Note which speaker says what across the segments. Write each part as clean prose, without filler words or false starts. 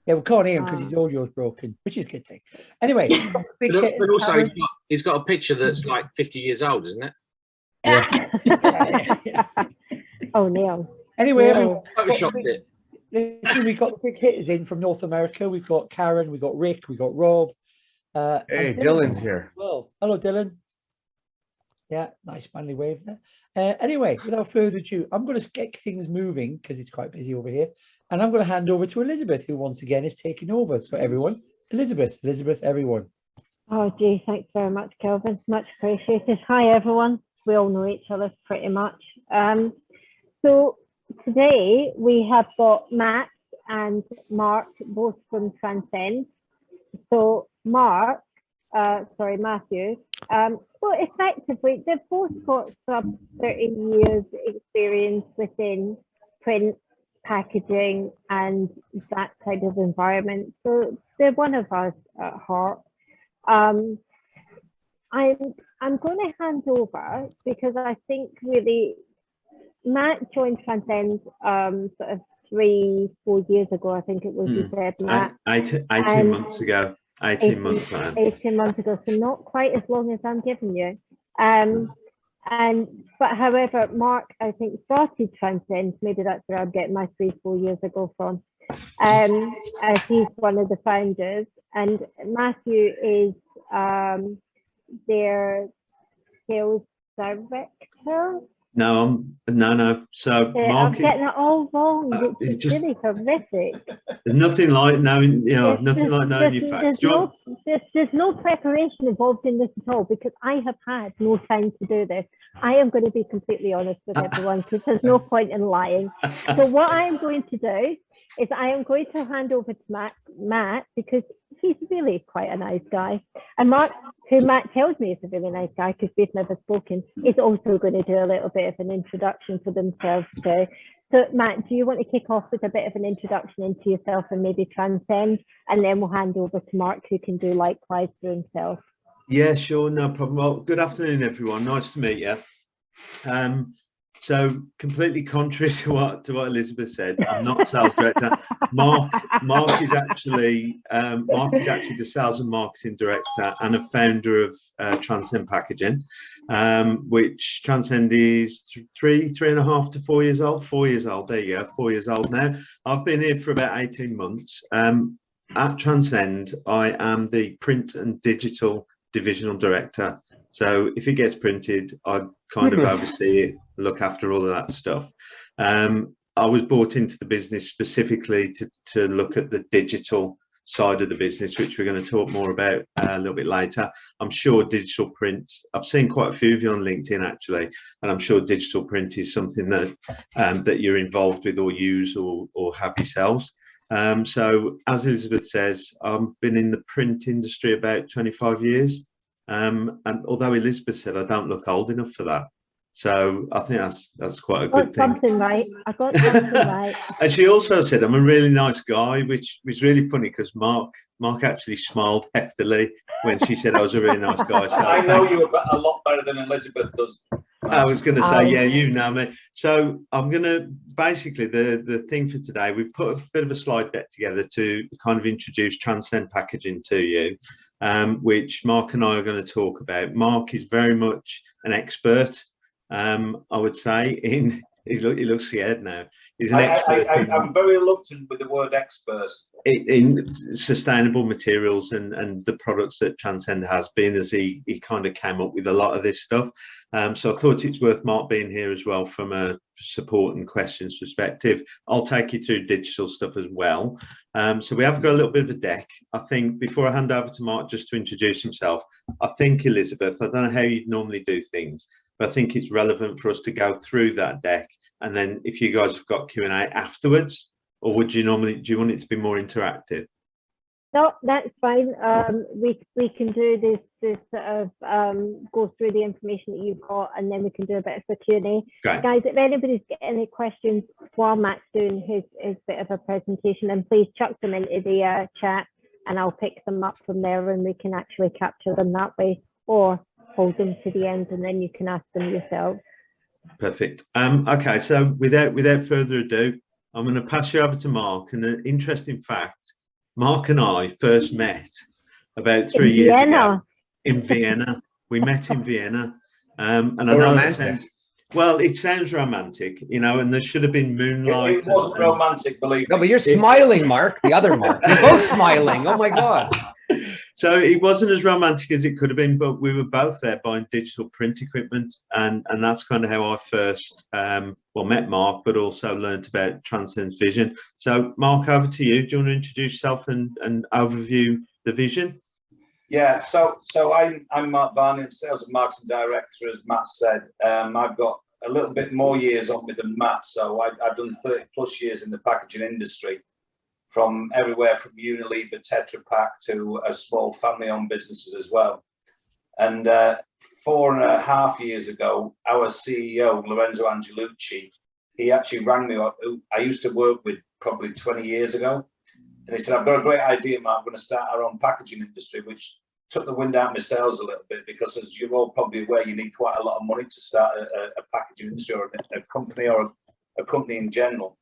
Speaker 1: Yeah, we can't hear him because his audio's broken, which is a good thing. Anyway, we've got big hitters,
Speaker 2: but also
Speaker 1: Karen.
Speaker 2: he's got a picture that's like 50 years old, isn't it?
Speaker 1: Yeah.
Speaker 3: Oh, Neil.
Speaker 1: Anyway, listen, we've got the big hitters in from North America. We've got Karen, we've got Rick, we've got Rob.
Speaker 4: Hey, Dylan's here.
Speaker 1: Well, hello, Dylan. Yeah, nice manly wave there. Anyway, without further ado, I'm going to get things moving because it's quite busy over here. And I'm going to hand over to Elizabeth, who once again is taking over. So everyone, Elizabeth, everyone.
Speaker 3: Oh, gee, thanks very much, Kelvin. Much appreciated. Hi, everyone. We all know each other pretty much. So today we have got Matt and Mark, both from Transcent. So Matthew, well, effectively, they've both got some 30 years experience within print, packaging, and that kind of environment. So they're one of us at heart. I'm going to hand over because I think really Matt joined Transcend sort of 3-4 years ago. I think it was, you said, Matt.
Speaker 4: 18 months ago. 18 months now. 18
Speaker 3: months ago, so not quite as long as I'm giving you. But however, Mark, I think, started Transcend. Maybe that's where I'm getting my 3-4 years ago from. As he's one of the founders, and Matthew is their sales director.
Speaker 4: No. So
Speaker 3: I'm getting it all wrong. It's
Speaker 4: just
Speaker 3: really horrific.
Speaker 4: There's nothing like knowing, nothing like knowing your facts.
Speaker 3: There's no preparation involved in this at all because I have had no time to do this. I am going to be completely honest with everyone because there's no point in lying. So what I am going to do is I am going to hand over to Matt because he's really quite a nice guy. And Mark, who Matt tells me is a really nice guy because we've never spoken, is also going to do a little bit of an introduction for themselves too. So Matt, do you want to kick off with a bit of an introduction into yourself and maybe Transcend, and then we'll hand over to Mark, who can do likewise for himself.
Speaker 4: Yeah, sure, no problem. Well, good afternoon, everyone. Nice to meet you. So completely contrary to what Elizabeth said, I'm not a sales director. Mark is actually the sales and marketing director and a founder of Transcent Packaging, which Transcend is 3.5 to 4 years old. 4 years old. There you go. 4 years old now. I've been here for about 18 months. At Transcend, I am the print and digital divisional director. So if it gets printed, I kind of oversee it, look after all of that stuff. I was brought into the business specifically to look at the digital side of the business, which we're going to talk more about a little bit later. I'm sure digital print, I've seen quite a few of you on LinkedIn actually, and I'm sure digital print is something that that you're involved with or use or have yourselves. So as Elizabeth says, I've been in the print industry about 25 years. And although Elizabeth said I don't look old enough for that, so I think that's quite a good thing.
Speaker 3: Something right. I got something right.
Speaker 4: And she also said I'm a really nice guy, which was really funny because Mark actually smiled heftily when she said I was a really nice guy. So
Speaker 2: I know you a lot better than Elizabeth does.
Speaker 4: I was going to say, yeah, you know me. So I'm going to basically the thing for today. We've put a bit of a slide deck together to kind of introduce Transcent Packaging to you. Which Mark and I are going to talk about. Mark is very much an expert, I would say, in he looks scared now. He's an expert.
Speaker 2: I'm very reluctant with the word expert.
Speaker 4: In sustainable materials and the products that Transcend has been, as he kind of came up with a lot of this stuff. So I thought it's worth Mark being here as well from a support and questions perspective. I'll take you through digital stuff as well. So we have got a little bit of a deck. I think before I hand over to Mark just to introduce himself, I think Elizabeth, I don't know how you normally do things, but I think it's relevant for us to go through that deck. And then if you guys have got Q&A afterwards, or do you want it to be more interactive?
Speaker 3: No, that's fine. We can do this sort of go through the information that you've got, and then we can do a bit of a Q&A. Guys, if anybody's got any questions while Matt's doing his bit of a presentation, then please chuck them into the chat, and I'll pick them up from there, and we can actually capture them that way, or hold them to the end, and then you can ask them yourself.
Speaker 4: Perfect. Okay, so without further ado, I'm going to pass you over to Mark. And an interesting fact Mark and I first met about 3 years ago in Vienna. We met in Vienna. And I know that sounds, well, it sounds romantic, you know, and there should have been moonlight.
Speaker 2: It wasn't romantic, believe me.
Speaker 5: No, but you're smiling, Mark, the other Mark. You're both smiling. Oh my God.
Speaker 4: So it wasn't as romantic as it could have been, but we were both there buying digital print equipment. And that's kind of how I first, met Mark, but also learned about Transcend's vision. So Mark, over to you. Do you want to introduce yourself and overview the vision?
Speaker 2: Yeah, so I'm Mark Vardy, Sales and Marketing Director, as Matt said. I've got a little bit more years on me than Matt, so I've done 30 plus years in the packaging industry, from everywhere from Unilever, Tetra Pak to small family-owned businesses as well. And 4.5 years ago, our CEO, Lorenzo Angelucci, he actually rang me, who I used to work with probably 20 years ago. And he said, I've got a great idea, Mark. I'm going to start our own packaging industry, which took the wind out of my sails a little bit, because as you're all probably aware, you need quite a lot of money to start a packaging industry, or a company, or a company in general.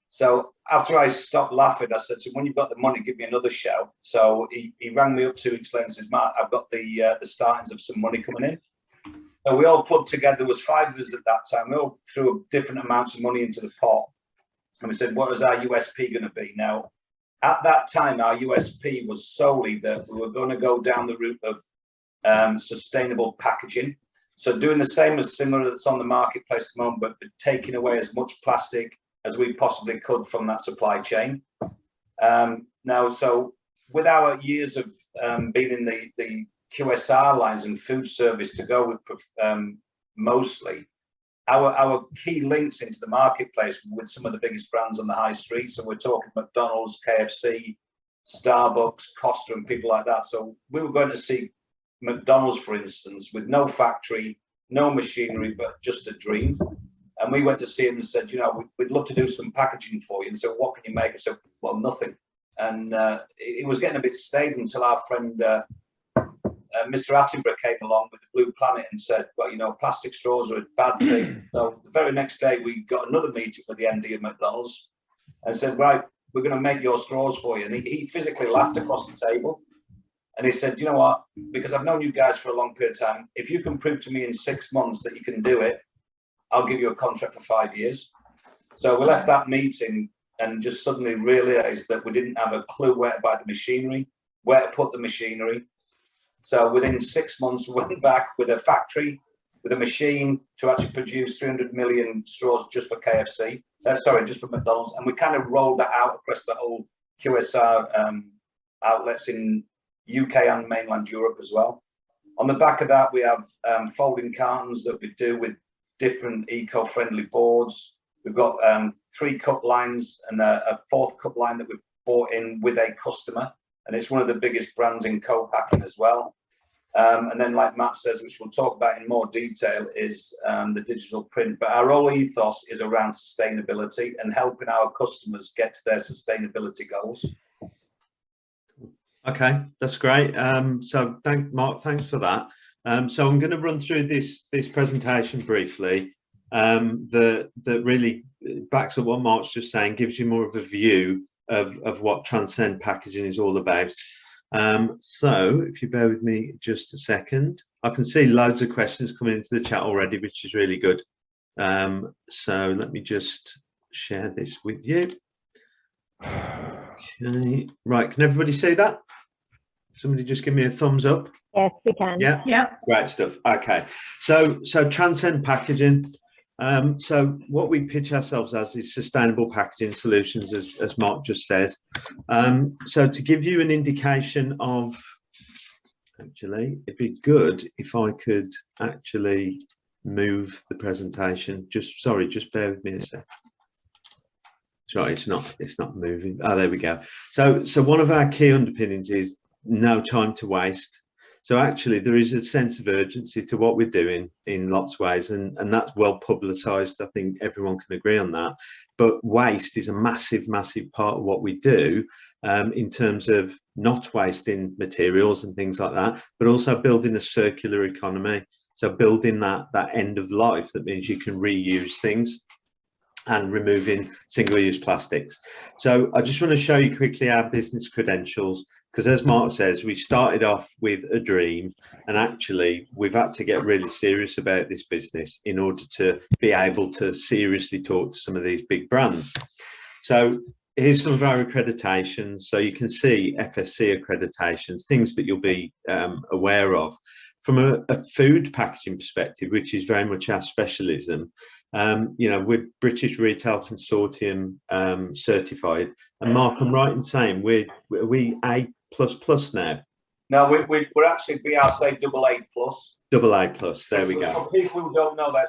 Speaker 2: So after I stopped laughing, I said to him, when you've got the money, give me another shout. So he rang me up 2 weeks later and says, Mark, I've got the startings of some money coming in. So we all plugged together. There was 5 of us at that time. We all threw different amounts of money into the pot. And we said, what is our USP going to be? Now, at that time, our USP was solely that we were going to go down the route of sustainable packaging. So doing the same as similar that's on the marketplace at the moment, but taking away as much plastic as we possibly could from that supply chain. Now, so with our years of being in the QSR lines and food service to go with mostly, our key links into the marketplace with some of the biggest brands on the high street. So we're talking McDonald's, KFC, Starbucks, Costa, and people like that. So we were going to see McDonald's, for instance, with no factory, no machinery, but just a dream. And we went to see him and said, you know, we'd love to do some packaging for you. And so what can you make? I said, well, nothing. And it was getting a bit stale until our friend, Mr. Attenborough, came along with the Blue Planet and said, well, you know, plastic straws are a bad thing. So the very next day, we got another meeting with the MD of McDonald's and said, right, we're going to make your straws for you. And he physically laughed across the table. And he said, you know what, because I've known you guys for a long period of time, if you can prove to me in 6 months that you can do it, I'll give you a contract for 5 years. So we left that meeting and just suddenly realized that we didn't have a clue where to buy the machinery, where to put the machinery. So within 6 months, we went back with a factory, with a machine to actually produce 300 million straws just for KFC. Just for McDonald's. And we kind of rolled that out across the whole QSR outlets in UK and mainland Europe as well. On the back of that, we have folding cartons that we do with different eco-friendly boards. We've got 3 cup lines and a 4th cup line that we've bought in with a customer. And it's one of the biggest brands in co-packing as well. And then, like Matt says, which we'll talk about in more detail, is the digital print. But our whole ethos is around sustainability and helping our customers get to their sustainability goals.
Speaker 4: Okay, that's great. So Mark, thanks for that. So I'm going to run through this presentation briefly. That really backs up what Mark's just saying, gives you more of a view of what Transcent Packaging is all about. So if you bear with me just a second, I can see loads of questions coming into the chat already, which is really good. So let me just share this with you. Okay, right, can everybody see that? Somebody just give me a thumbs up.
Speaker 3: Yes, we can.
Speaker 4: Yeah, great stuff. Okay, so Transcend Packaging. So what we pitch ourselves as is sustainable packaging solutions, as Mark just says. So to give you an indication of, actually, it'd be good if I could actually move the presentation. Just bear with me a sec. Sorry, it's not moving. Oh, there we go. So one of our key underpinnings is no time to waste. So actually there is a sense of urgency to what we're doing in lots of ways, and that's well publicised. I think everyone can agree on that. But waste is a massive part of what we do, in terms of not wasting materials and things like that, but also building a circular economy. So building that end of life, that means you can reuse things. and removing single-use plastics. So I just want to show you quickly our business credentials, because as Mark says, we started off with a dream, and actually we've had to get really serious about this business in order to be able to seriously talk to some of these big brands. So here's some of our accreditations. So you can see FSC accreditations, things that you'll be aware of. From a food packaging perspective, which is very much our specialism, you know, we're British Retail Consortium certified. And Mark, I'm right in saying we A++ now?
Speaker 2: No, we're actually BRC AA+.
Speaker 4: AA+, there we go.
Speaker 2: For people who don't know that,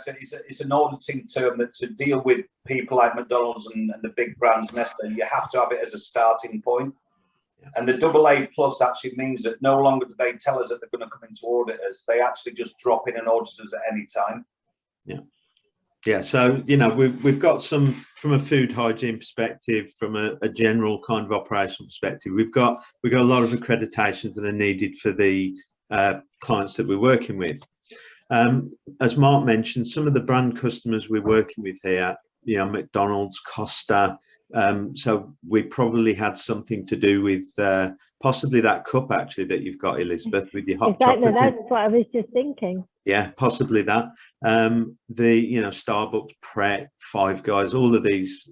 Speaker 2: it's an auditing term that to deal with people like McDonald's and the big brands, Nestle, you have to have it as a starting point. Yeah. And the AA+ actually means that no longer do they tell us that they're going to come into audit us, they actually just drop in and audit us at any time.
Speaker 4: Yeah. Yeah, so, you know, we've got some, from a food hygiene perspective, from a general kind of operational perspective, we've got a lot of accreditations that are needed for the clients that we're working with. As Mark mentioned, some of the brand customers we're working with here, you know, McDonald's, Costa, so we probably had something to do with possibly that cup actually that you've got, Elizabeth, with your hot chocolate.
Speaker 3: That's what I was just thinking.
Speaker 4: Yeah, possibly that. The, you know, Starbucks, Pret, Five Guys, all of these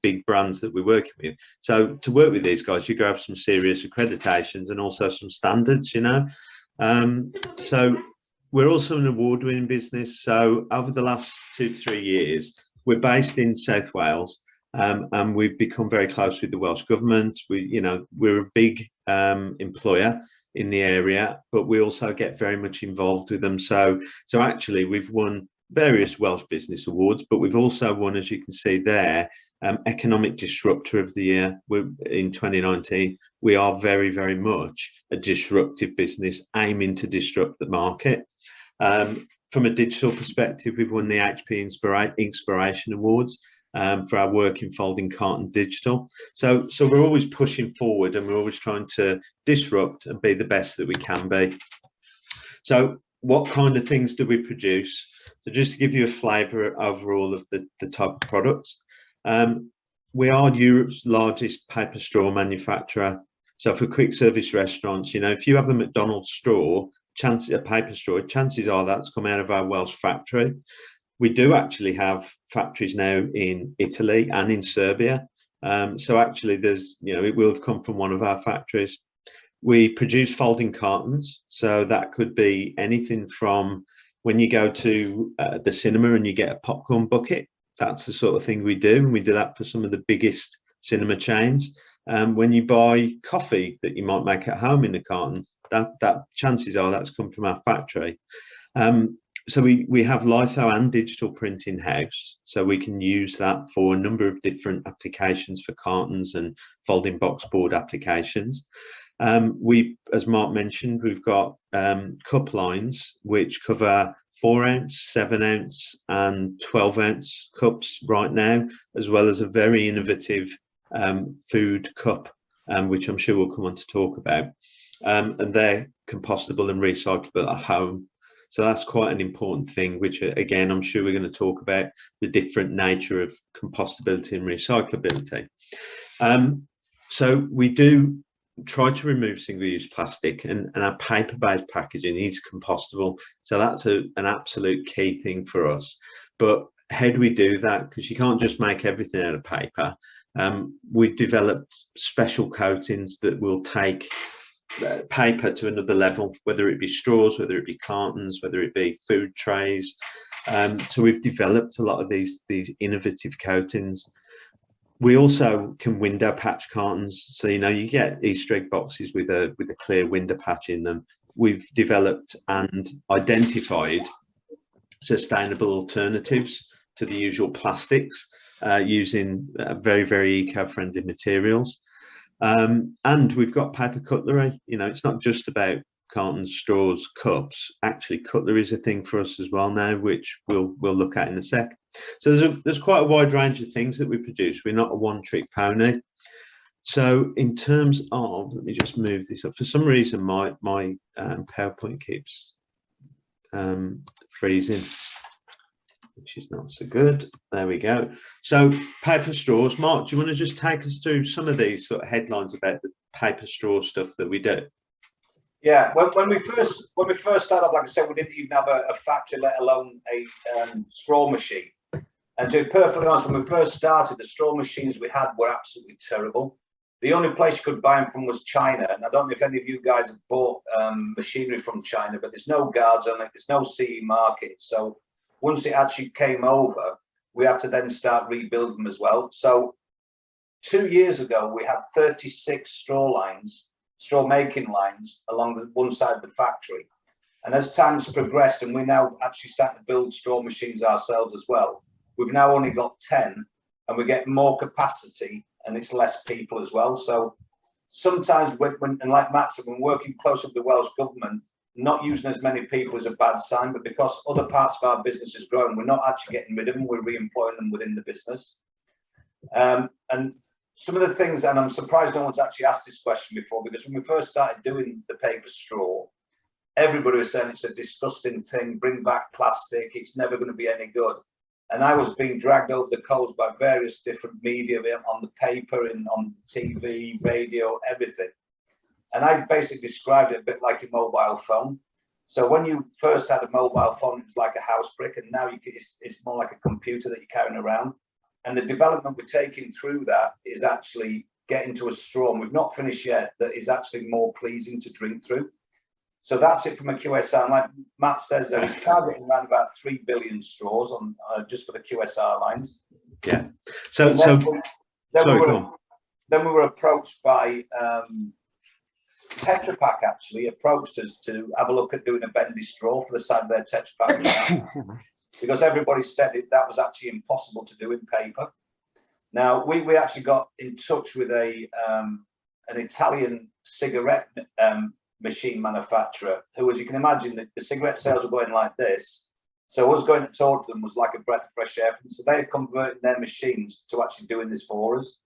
Speaker 4: big brands that we're working with. So to work with these guys, you got to have some serious accreditations and also some standards, you know. So we're also an award-winning business. So over the last 2 to 3 years, we're based in South Wales, and we've become very close with the Welsh government. You know, we're a big employer in the area, but we also get very much involved with them. So actually we've won various Welsh Business Awards, but we've also won, as you can see there, Economic Disruptor of the Year. We're in 2019. We are very, very much a disruptive business aiming to disrupt the market. From a digital perspective, we've won the HP Inspiration Awards for our work in folding carton digital. So we're always pushing forward, and we're always trying to disrupt and be the best that we can be. So what kind of things do we produce? So just to give you a flavour overall of the type of products, we are Europe's largest paper straw manufacturer. So for quick service restaurants, you know, if you have a McDonald's straw, a paper straw, chances are that's come out of our Welsh factory. We do actually have factories now in Italy and in Serbia. So actually there's, you know, it will have come from one of our factories. We produce folding cartons. So that could be anything from when you go to the cinema and you get a popcorn bucket. That's the sort of thing we do. And we do that for some of the biggest cinema chains. When you buy coffee that you might make at home in a carton, that chances are that's come from our factory. So we have litho and digital print in house, so we can use that for a number of different applications for cartons and folding box board applications. As Mark mentioned, we've got cup lines which cover 4 ounce, 7 ounce and 12 ounce cups right now, as well as a very innovative food cup, which I'm sure we'll come on to talk about. And they're compostable and recyclable at home. So that's quite an important thing, which again, I'm sure we're going to talk about the different nature of compostability and recyclability. So we do try to remove single-use plastic, and our paper-based packaging is compostable. So that's an absolute key thing for us. But how do we do that? Because you can't just make everything out of paper. We've developed special coatings that will take paper to another level, whether it be straws, whether it be cartons, whether it be food trays. So we've developed a lot of these innovative coatings. We also can window patch cartons. So, you know, you get Easter egg boxes with a clear window patch in them. We've developed and identified sustainable alternatives to the usual plastics using very, very eco-friendly materials. And we've got paper cutlery. You know, it's not just about cartons, straws, cups. Actually, cutlery is a thing for us as well now, which we'll look at in a sec. So there's quite a wide range of things that we produce. We're not a one-trick pony. So in terms of, let me just move this up. For some reason, my PowerPoint keeps freezing. which is not so good. There we go. So paper straws. Mark, do you want to just take us through some of these sort of headlines about the paper straw stuff that we do?
Speaker 2: Yeah, when we first started off, like I said, we didn't even have a factory, let alone a straw machine. And to be perfectly honest, when we first started, the straw machines we had were absolutely terrible. The only place you could buy them from was China. And I don't know if any of you guys have bought machinery from China, but there's no guards on it, there's no CE market. So once it actually came over, we had to then start rebuilding them as well. So 2 years ago, we had 36 straw making lines along the one side of the factory. And as time's progressed, and we now actually start to build straw machines ourselves as well, we've now only got 10, and we get more capacity, and it's less people as well. So sometimes and like Matt said, when working close with the Welsh government, not using as many people is a bad sign, but because other parts of our business is growing, we're not actually getting rid of them, we're re-employing them within the business. And some of the things, and I'm surprised no one's actually asked this question before, because when we first started doing the paper straw, everybody was saying it's a disgusting thing, bring back plastic, it's never going to be any good. And I was being dragged over the coals by various different media on the paper and on TV, radio, everything. And I basically described it a bit like a mobile phone. So when you first had a mobile phone, it was like a house brick, and now it's more like a computer that you're carrying around. And the development we're taking through that is actually getting to a straw, and we've not finished yet, that is actually more pleasing to drink through. So that's it from a QSR. And like Matt says, they're targeting around about 3 billion straws on just for the QSR lines.
Speaker 4: Yeah. So
Speaker 2: then we were approached by Tetra Pak. Actually approached us to have a look at doing a bendy straw for the side of their Tetra Pak. Because everybody said that was actually impossible to do in paper. Now, we actually got in touch with an Italian cigarette machine manufacturer who, as you can imagine, the cigarette sales were going like this. So us going to talk to them was like a breath of fresh air. So they're converting their machines to actually doing this for us.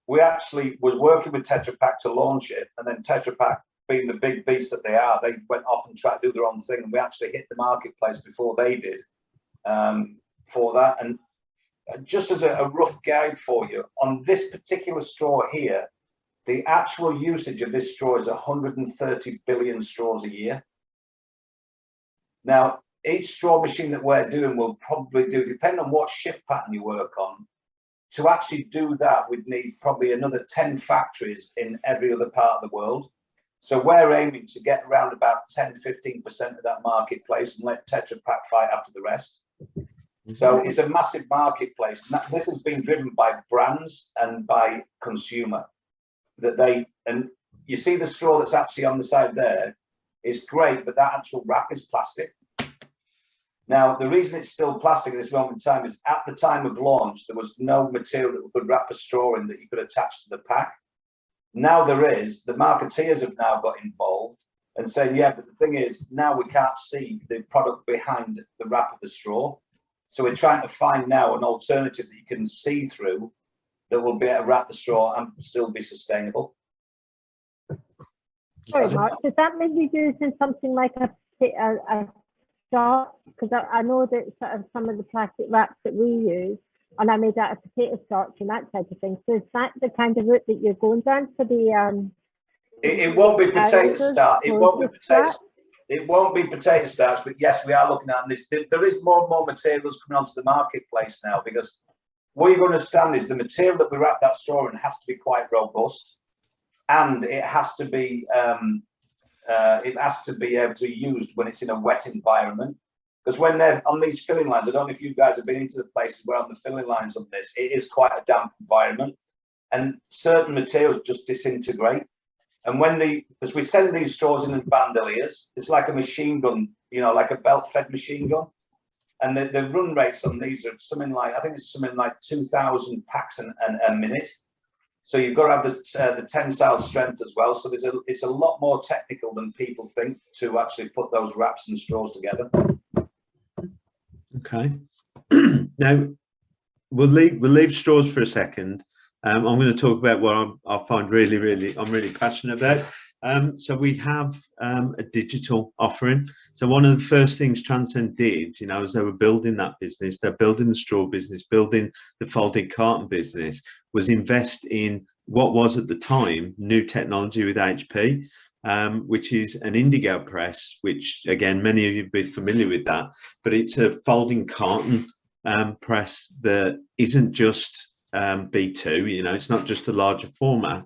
Speaker 2: We actually was working with Tetra Pak to launch it, and then Tetra Pak, being the big beast that they are, they went off and tried to do their own thing, and we actually hit the marketplace before they did for that. And just as a rough guide for you, on this particular straw here, the actual usage of this straw is 130 billion straws a year. Now, each straw machine that we're doing will probably do, depending on what shift pattern you work on, to actually do that, we'd need probably another 10 factories in every other part of the world. So we're aiming to get around about 10-15% of that marketplace and let Tetra Pak fight after the rest. So it's a massive marketplace. And this has been driven by brands and by consumer. And you see the straw that's actually on the side there is great, but that actual wrap is plastic. Now, the reason it's still plastic at this moment in time is at the time of launch, there was no material that could wrap a straw in that you could attach to the pack. Now there is. The marketeers have now got involved and saying, yeah, but the thing is, now we can't see the product behind the wrap of the straw. So we're trying to find now an alternative that you can see through that will be able to wrap the straw and still be sustainable.
Speaker 3: Sorry, Mark, does that mean you're using something like a starch? Because I know that sort of some of the plastic wraps that we use, and I made out of potato starch and that type of thing. So is that the kind of route that you're going down for the
Speaker 2: it won't be potato starch. It won't be potato starch, but yes, we are looking at this. There is more and more materials coming onto the marketplace now, because what you're going to understand is the material that we wrap that straw in has to be quite robust, and it has to be able to be used when it's in a wet environment. Because when they're on these filling lines, I don't know if you guys have been into the places where on the filling lines on this, it is quite a damp environment, and certain materials just disintegrate. And because we send these straws in bandoliers, it's like a machine gun, like a belt-fed machine gun. And the run rates on these are something like, I think it's something like 2,000 packs a minute. So you've got to have the tensile strength as well. So it's a lot more technical than people think to actually put those wraps and straws together.
Speaker 4: Okay. Now we'll leave straws for a second. I'm going to talk about what I find I'm really passionate about. So we have a digital offering. So one of the first things Transcent did, you know, as they were building that business, they're building the straw business, building the folded carton business, was invest in what was at the time new technology with HP, which is an indigo press, which again, many of you will be familiar with that, but it's a folding carton press that isn't just B2, you know, it's not just a larger format.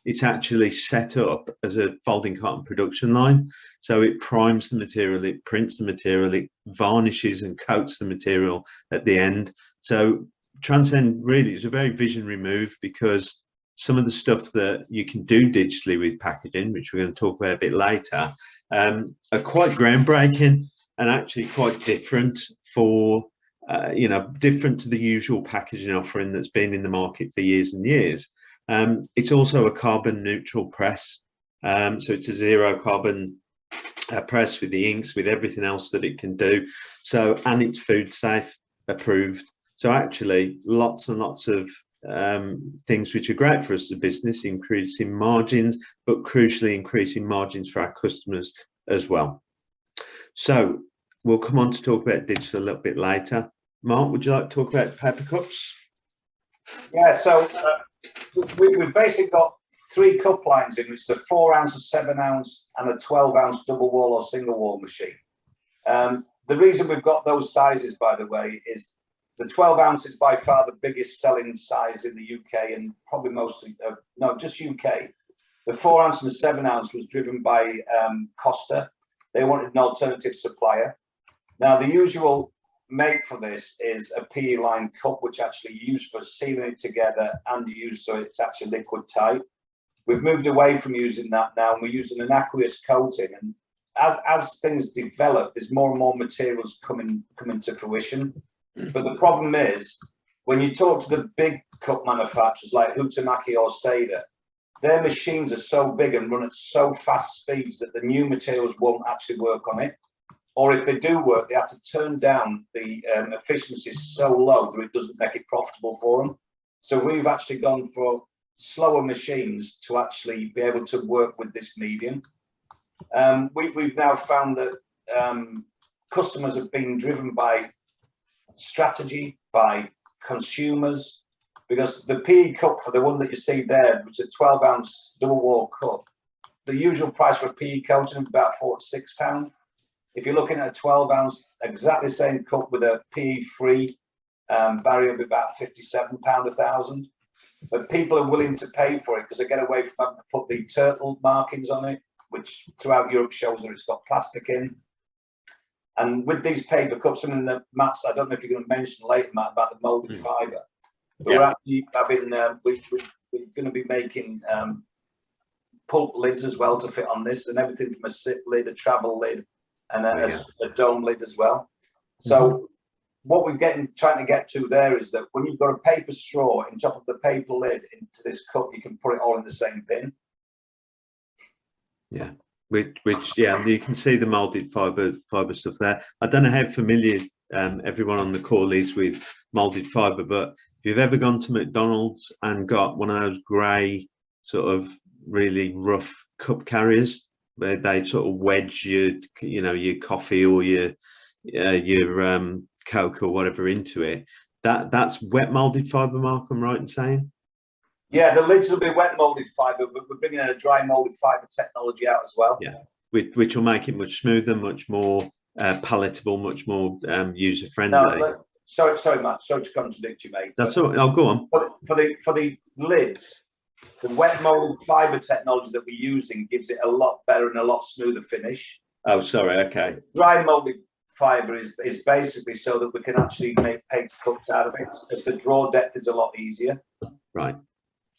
Speaker 4: It's actually set up as a folding carton production line. So it primes the material, it prints the material, it varnishes and coats the material at the end. So Transcend really is a very visionary move, because some of the stuff that you can do digitally with packaging, which we're going to talk about a bit later, are quite groundbreaking and actually quite different for, you know, different to the usual packaging offering that's been in the market for years and years. It's also a carbon neutral press, so it's a zero carbon press with the inks, with everything else that it can do. So, and it's food safe approved. So actually lots and lots of things which are great for us as a business, increasing margins, but crucially increasing margins for our customers as well. So we'll come on to talk about digital a little bit later. Mark, would you like to talk about paper cups?
Speaker 2: Yeah, so we've basically got 3 cup lines in, which is a 4 ounce, a 7 ounce, and a 12 ounce double wall or single wall machine. The reason we've got those sizes, by the way, is the 12 ounce is by far the biggest selling size in the UK, and probably mostly, no, just UK. The 4 ounce and the 7 ounce was driven by Costa. They wanted an alternative supplier. Now, the usual make for this is a PE line cup, which actually used for sealing it together and used so it's actually liquid tight. We've moved away from using that now, and we're using an aqueous coating. And as things develop, there's more and more materials coming to fruition. But the problem is, when you talk to the big cup manufacturers like Huhtamaki or Seda, their machines are so big and run at so fast speeds that the new materials won't actually work on it. Or if they do work, they have to turn down the efficiency so low that it doesn't make it profitable for them. So we've actually gone for slower machines to actually be able to work with this medium. We've now found that customers have been driven by strategy, by consumers, because the PE cup, for the one that you see there, which is a 12 ounce double wall cup, the usual price for a PE coating is about £46. If you're looking at a 12 ounce, exactly the same cup with a PE free barrier of about £57 a thousand. But people are willing to pay for it because they get away from having to put the turtle markings on it, which throughout Europe shows that it's got plastic in. And with these paper cups, something that Matt's, I don't know if you're going to mention later, Matt, about the molded fibre. But we're actually having, we're going to be making pulp lids as well to fit on this, and everything from a sip lid, a travel lid, and a dome lid as well. So what we're trying to get to there is that when you've got a paper straw in top of the paper lid into this cup, you can put it all in the same bin.
Speaker 4: Yeah, which yeah, you can see the molded fibre stuff there. I don't know how familiar everyone on the call is with molded fibre, but if you've ever gone to McDonald's and got one of those grey sort of really rough cup carriers where they sort of wedge your coffee or your Coke or whatever into it, that's wet molded fibre, Mark, I'm right in saying?
Speaker 2: Yeah, the lids will be wet molded fibre, but we're bringing a dry molded fibre technology out as well.
Speaker 4: Yeah, which will make it much smoother, much more palatable, much more user friendly.
Speaker 2: No, sorry, Matt. Sorry to contradict you, mate.
Speaker 4: That's all. I'll go on.
Speaker 2: For the lids, the wet molded fibre technology that we're using gives it a lot better and a lot smoother finish.
Speaker 4: Oh, sorry. Okay.
Speaker 2: Dry molded fibre is basically so that we can actually make paper cups out of it, because the draw depth is a lot easier.
Speaker 4: Right.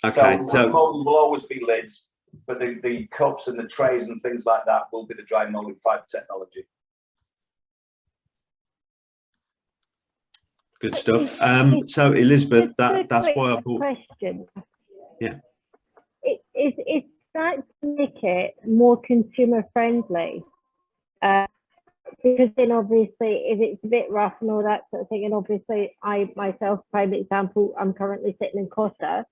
Speaker 4: Okay.
Speaker 2: So molded will always be lids, but the cups and the trays and things like that will be the dry molded fibre technology.
Speaker 4: Good stuff. So Elizabeth, that's why I bought.
Speaker 3: Question.
Speaker 4: Yeah.
Speaker 3: It's that to make it more consumer friendly, because then obviously if it's a bit rough and all that sort of thing, and obviously I myself, prime example, I'm currently sitting in Costa.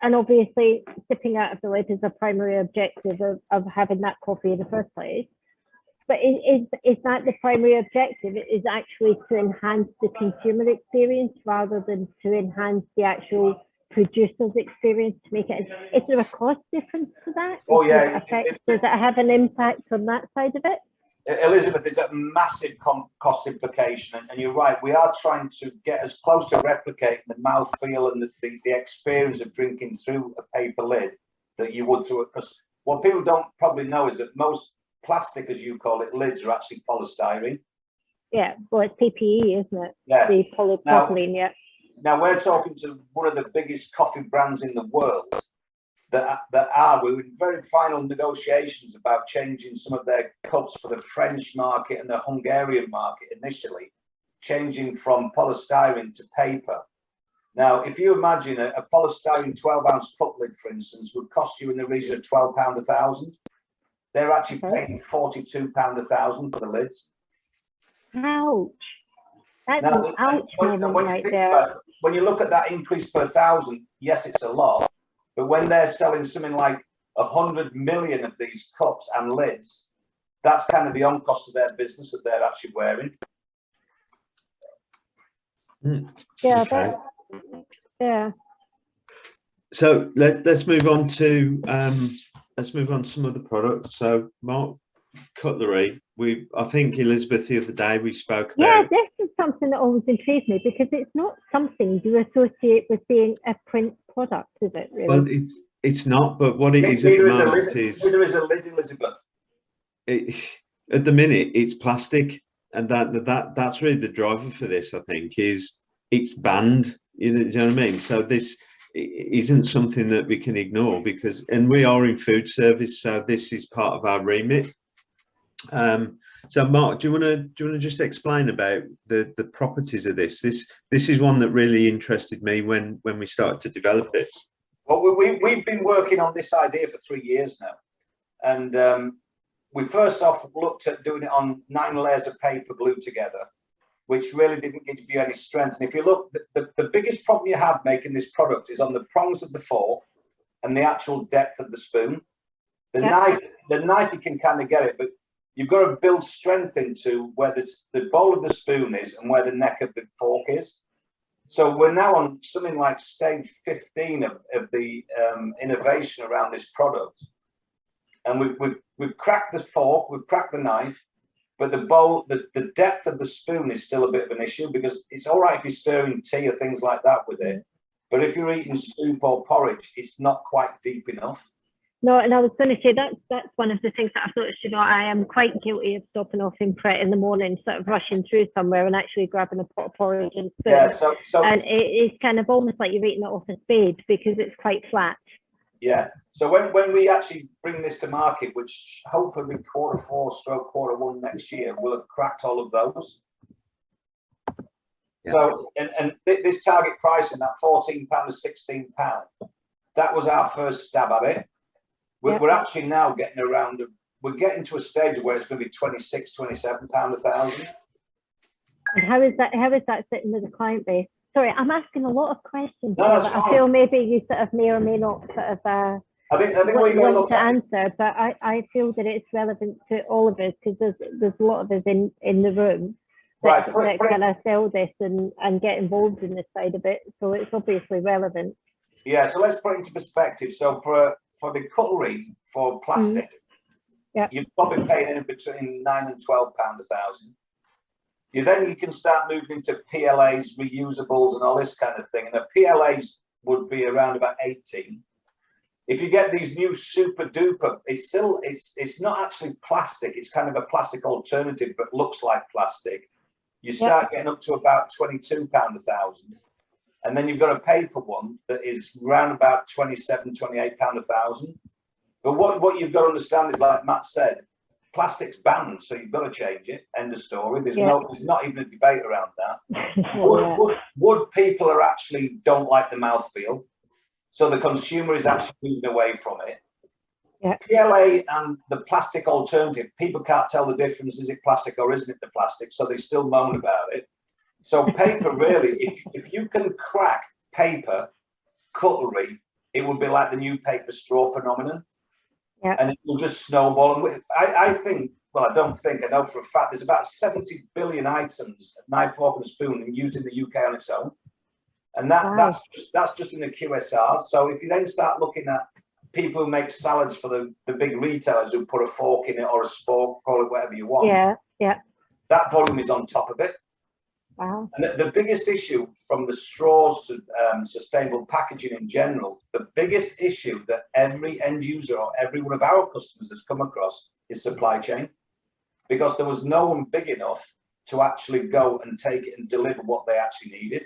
Speaker 3: And obviously, sipping out of the lid is a primary objective of having that coffee in the first place. But is that the primary objective? It is actually to enhance the consumer experience rather than to enhance the actual producer's experience to make it. Is there a cost difference to that?
Speaker 2: Oh yeah.
Speaker 3: Does it have an impact on that side of it?
Speaker 2: Elizabeth, there's a massive cost implication, and you're right. We are trying to get as close to replicating the mouthfeel and the experience of drinking through a paper lid that you would through it. Because what people don't probably know is that most plastic, as you call it, lids are actually polystyrene.
Speaker 3: Yeah, well, it's PPE, isn't it?
Speaker 2: Yeah.
Speaker 3: The polypropylene, yeah.
Speaker 2: Now we're talking to one of the biggest coffee brands in the world we're in very final negotiations about changing some of their cups for the French market and the Hungarian market initially, changing from polystyrene to paper. Now, if you imagine a polystyrene 12-ounce cup lid, for instance, would cost you in the region of £12 a thousand. They're actually paying £42 a thousand for the lids.
Speaker 3: Ouch. That's
Speaker 2: now,
Speaker 3: an ouch moment right there.
Speaker 2: When you look at that increase per thousand, yes, it's a lot. But when they're selling something like 100 million of these cups and lids, that's kind of the on cost of their business that they're actually wearing.
Speaker 3: Yeah,
Speaker 4: Okay.
Speaker 3: yeah.
Speaker 4: So let's move on to some of the products. So Mark, cutlery. I think Elizabeth the other day we spoke about.
Speaker 3: Yeah, this is something that always intrigues me because it's not something you associate with being a print product, is it? Really?
Speaker 4: Well, it's not. But what it is at the moment is
Speaker 2: there is a lid, Elizabeth.
Speaker 4: At the minute it's plastic, and that's really the driver for this. I think is it's banned. You know what I mean? So this isn't something that we can ignore and we are in food service, so this is part of our remit. So Mark, do you want to just explain about the properties of this? This is one that really interested me when we started to develop it.
Speaker 2: Well, we've been working on this idea for 3 years now, and we first off looked at doing it on 9 layers of paper glued together, which really didn't give you any strength. And if you look, the biggest problem you have making this product is on the prongs of the fork and the actual depth of the spoon. The knife you can kind of get it, but you've got to build strength into where the bowl of the spoon is and where the neck of the fork is. So we're now on something like stage 15 of the innovation around this product. And we've cracked the fork, we've cracked the knife, but the bowl, the depth of the spoon is still a bit of an issue because it's all right if you're stirring tea or things like that with it. But if you're eating soup or porridge, it's not quite deep enough.
Speaker 3: No, and I was going to say that's one of the things that I've noticed. You know, I am quite guilty of stopping off in Pret in the morning, sort of rushing through somewhere and actually grabbing a pot of porridge and spoon.
Speaker 2: Yeah,
Speaker 3: and it's kind of almost like you're eating it off a spade because it's quite flat.
Speaker 2: Yeah. So when we actually bring this to market, which hopefully Q4/Q1 next year, we'll have cracked all of those. Yeah. So and this target pricing, that £14 or £16, that was our first stab at it. We're actually now getting around. We're getting to a stage where it's going to be £26, £27 a thousand.
Speaker 3: And how is that sitting with the client base? Sorry, I'm asking a lot of questions.
Speaker 2: No, that's fine.
Speaker 3: I feel maybe you sort of may or may not sort of
Speaker 2: I think we
Speaker 3: want to answer, but I feel that it's relevant to all of us because there's a lot of us in the room that kind of sell this and get involved in this side of it. So it's obviously relevant.
Speaker 2: Yeah, so let's put it into perspective. So for the cutlery for plastic, you're probably paying in between £9 and £12 a thousand. You can start moving into PLAs, reusables, and all this kind of thing. And the PLAs would be around about 18. If you get these new super duper, it's not actually plastic. It's kind of a plastic alternative, but looks like plastic. You start getting up to about £22 a thousand. And then you've got a paper one that is around about £27, £28 a thousand. But what you've got to understand is, like Matt said, plastic's banned, so you've got to change it. End of story. There's not even a debate around that. Wood people don't like the mouthfeel, so the consumer is actually moving away from it. Yeah. PLA and the plastic alternative, people can't tell the difference. Is it plastic or isn't it the plastic? So they still moan about it. So paper, really, if you can crack paper cutlery it would be like the new paper straw phenomenon.
Speaker 3: Yeah.
Speaker 2: And it will just snowball. And I think, well, I don't think, I know for a fact, there's about 70 billion items, knife, fork and spoon, used in the UK on its own. And
Speaker 3: Wow.
Speaker 2: that's just in the QSRs. So if you then start looking at people who make salads for the big retailers who put a fork in it or a spork, call it whatever you want.
Speaker 3: Yeah, yeah.
Speaker 2: That volume is on top of it.
Speaker 3: Wow.
Speaker 2: And the biggest issue from the straws to sustainable packaging in general, the biggest issue that every end user or every one of our customers has come across is supply chain, because there was no one big enough to actually go and take it and deliver what they actually needed.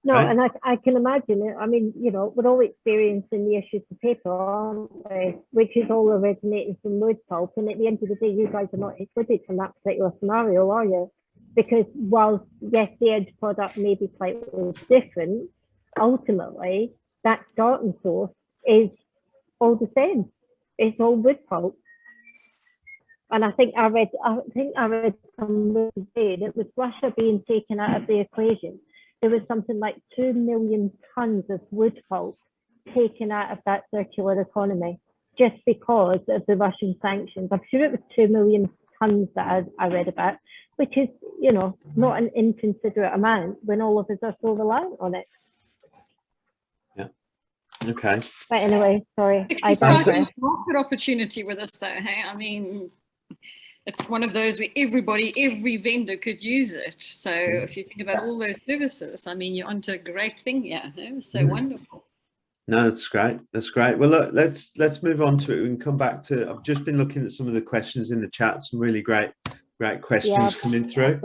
Speaker 3: No,
Speaker 4: Right.
Speaker 3: and I can imagine it. I mean, you know, we're all experiencing the issues of paper, aren't we? Which is all originating from wood pulp. And at the end of the day, you guys are not excluded from that particular scenario, are you? Because whilst, yes, the edge product may be slightly different, ultimately, that starting source is all the same. It's all wood pulp. And I think I read somewhere today that with Russia being taken out of the equation, there was something like 2 million tons of wood pulp taken out of that circular economy just because of the Russian sanctions. I'm sure it was 2 million tons that I read about, which is, you know, not an inconsiderate amount when all of us are so reliant on it.
Speaker 4: Yeah. Okay.
Speaker 3: But anyway, sorry, I
Speaker 6: Exciting
Speaker 3: digress.
Speaker 6: market opportunity with this though, hey? I mean, it's one of those where every vendor could use it. So if you think about all those services, I mean, you're onto a great thing here. Hey? So wonderful.
Speaker 4: No, that's great. That's great. Well, look, let's move on to it. We can come back to. I've just been looking at some of the questions in the chat. Some really great questions coming through,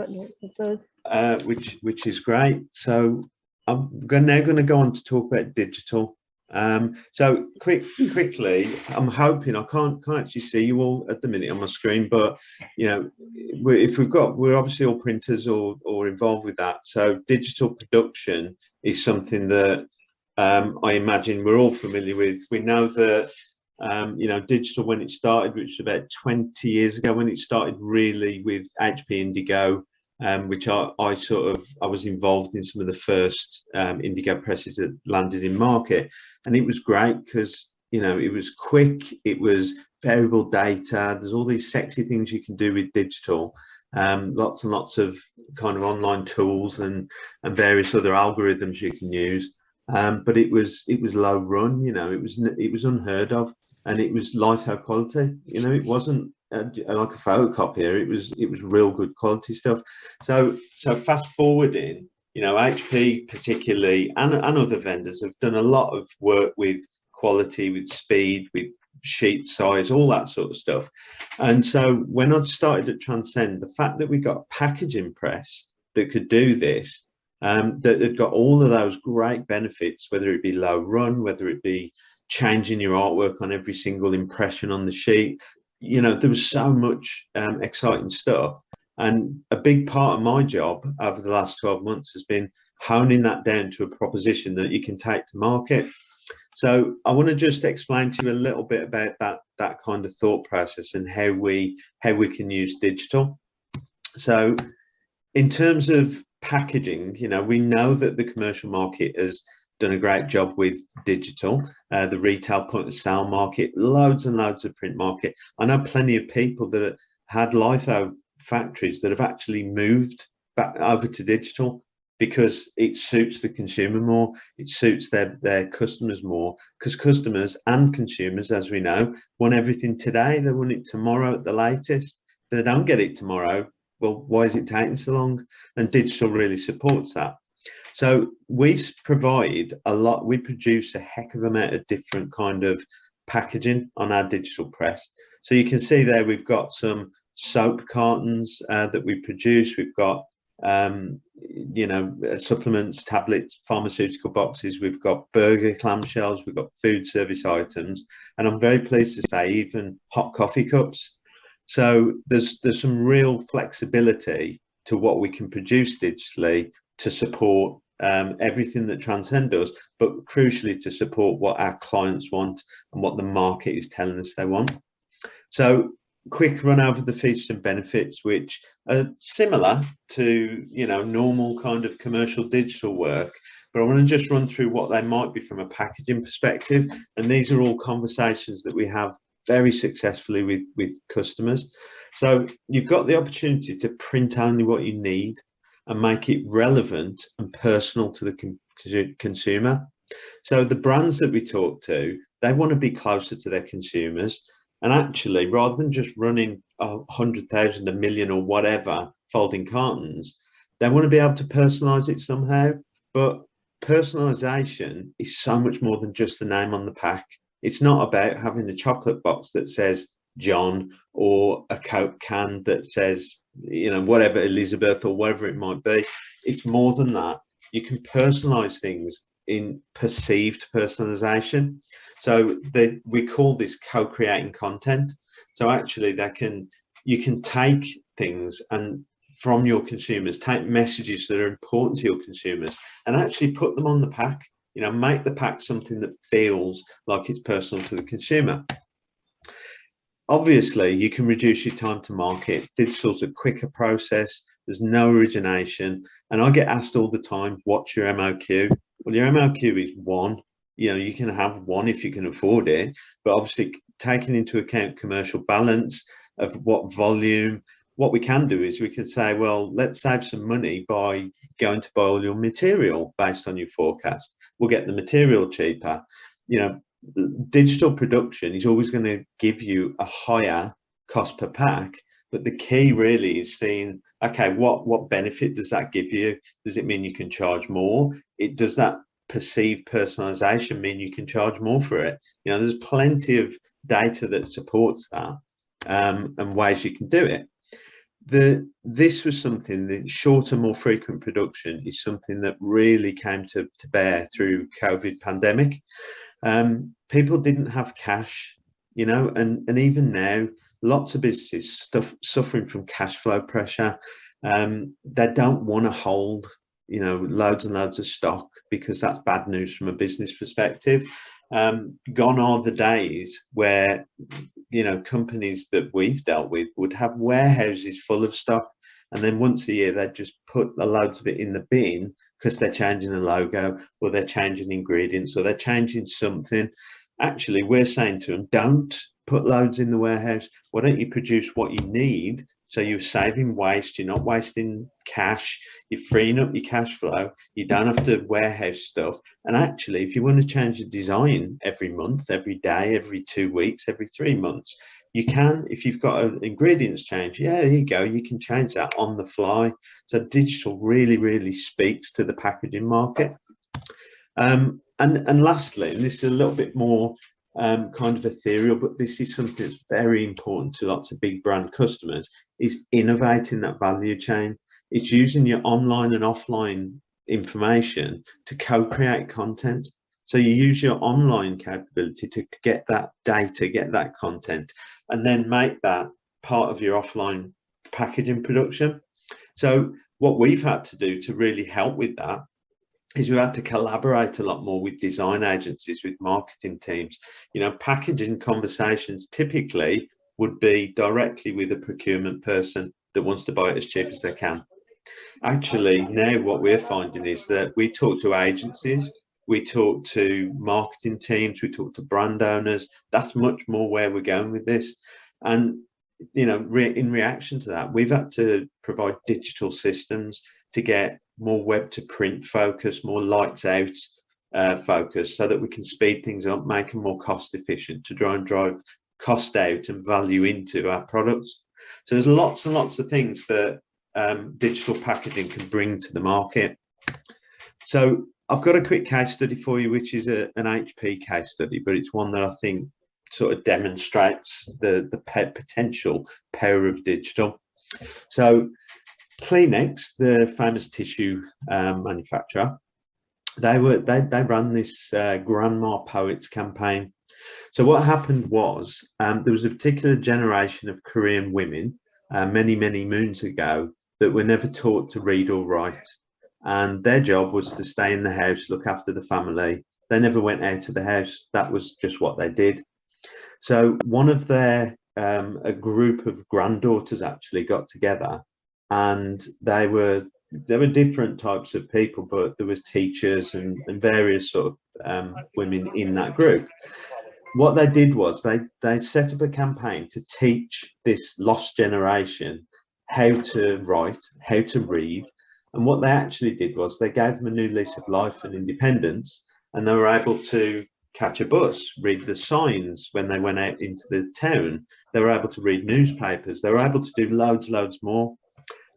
Speaker 4: which is great. So I'm now going to go on to talk about digital. So quickly, I'm hoping I can't actually see you all at the minute on my screen, but you know, we're obviously all printers or involved with that. So digital production is something that I imagine we're all familiar with. We know that you know, digital when it started, which was about 20 years ago, when it started really with HP Indigo. Which I was involved in some of the first Indigo presses that landed in market, and it was great because, you know, it was quick, it was variable data. There's all these sexy things you can do with digital, lots and lots of kind of online tools and various other algorithms you can use. But it was low run, you know, it was unheard of, and it was litho quality. You know, it wasn't like a photocopier. It was real good quality stuff. So fast forwarding, you know, HP particularly and other vendors have done a lot of work with quality, with speed, with sheet size, all that sort of stuff. And so when I started at Transcent, the fact that we got a packaging press that could do this, that had got all of those great benefits, whether it be low run, whether it be changing your artwork on every single impression on the sheet. You know, there was so much exciting stuff, and a big part of my job over the last 12 months has been honing that down to a proposition that you can take to market. So I want to just explain to you a little bit about that kind of thought process and how we can use digital. So in terms of packaging, you know, we know that the commercial market has done a great job with digital, the retail point of sale market, loads and loads of print market. I know plenty of people that had litho factories that have actually moved back over to digital because it suits the consumer more, it suits their customers more, because customers and consumers, as we know, want everything today. They want it tomorrow at the latest. If they don't get it tomorrow, well, why is it taking so long? And digital really supports that. So we provide a lot, we produce a heck of a amount of different kind of packaging on our digital press. So you can see there we've got some soap cartons that we produce. We've got, you know, supplements, tablets, pharmaceutical boxes. We've got burger clamshells. We've got food service items. And I'm very pleased to say even hot coffee cups. So there's some real flexibility to what we can produce digitally to support everything that Transcend does, but crucially to support what our clients want and what the market is telling us they want. So quick run over the features and benefits, which are similar to, you know, normal kind of commercial digital work, but I want to just run through what they might be from a packaging perspective. And these are all conversations that we have very successfully with customers. So you've got the opportunity to print only what you need and make it relevant and personal to the consumer. So the brands that we talk to, they want to be closer to their consumers. And actually, rather than just running 100,000, 1 million or whatever folding cartons, they want to be able to personalize it somehow. But personalization is so much more than just the name on the pack. It's not about having a chocolate box that says John or a Coke can that says, you know, whatever, Elizabeth or whatever it might be. It's more than that. You can personalize things in perceived personalization. So we call this co-creating content. So actually you can take things and from your consumers, take messages that are important to your consumers and actually put them on the pack, you know, make the pack something that feels like it's personal to the consumer. Obviously, you can reduce your time to market. Digital's a quicker process. There's no origination. And I get asked all the time, what's your MOQ? Well, your MOQ is one. You know, you can have one if you can afford it, but obviously taking into account commercial balance of what volume. What we can do is we can say, well, let's save some money by going to buy all your material based on your forecast. We'll get the material cheaper. You know, digital production is always going to give you a higher cost per pack, but the key really is seeing, okay, what benefit does that give you? Does it mean you can charge more? Does that perceived personalization mean you can charge more for it? You know, there's plenty of data that supports that and ways you can do it. This was something that shorter, more frequent production is something that really came to bear through COVID pandemic. People didn't have cash, you know, and even now, lots of businesses suffering from cash flow pressure. They don't want to hold, you know, loads and loads of stock because that's bad news from a business perspective. Gone are the days where, you know, companies that we've dealt with would have warehouses full of stock, and then once a year they'd just put a loads of it in the bin because they're changing a logo or they're changing ingredients or they're changing something. Actually, we're saying to them, don't put loads in the warehouse. Why don't you produce what you need? So you're saving waste, you're not wasting cash, you're freeing up your cash flow, you don't have to warehouse stuff. And actually, if you want to change the design every month, every day, every 2 weeks, every 3 months, you can. If you've got an ingredients change, yeah, there you go, you can change that on the fly. So digital really, really speaks to the packaging market. And lastly, and this is a little bit more kind of ethereal, but this is something that's very important to lots of big brand customers, is innovating that value chain. It's using your online and offline information to co-create content. So you use your online capability to get that data, get that content, and then make that part of your offline packaging production. So what we've had to do to really help with that is we had to collaborate a lot more with design agencies, with marketing teams. You know, packaging conversations typically would be directly with a procurement person that wants to buy it as cheap as they can. Actually, now what we're finding is that we talk to agencies, we talk to marketing teams, we talk to brand owners. That's much more where we're going with this. And, you know, in reaction to that, we've had to provide digital systems to get more web to print focus, more lights out focus, so that we can speed things up, make them more cost efficient, to try and drive cost out and value into our products. So there's lots and lots of things that digital packaging can bring to the market. So I've got a quick case study for you, which is an HP case study, but it's one that I think sort of demonstrates the potential power of digital. So Kleenex, the famous tissue manufacturer, they ran this Grandma Poets campaign. So what happened was there was a particular generation of Korean women many moons ago that were never taught to read or write, and their job was to stay in the house, look after the family. They never went out of the house. That was just what they did. So one of their a group of granddaughters actually got together, and they were there were different types of people, but there was teachers and various sort of women in that group. What they did was they set up a campaign to teach this lost generation how to write, how to read. And what they actually did was they gave them a new lease of life and independence, and they were able to catch a bus, read the signs when they went out into the town. They were able to read newspapers. They were able to do loads more.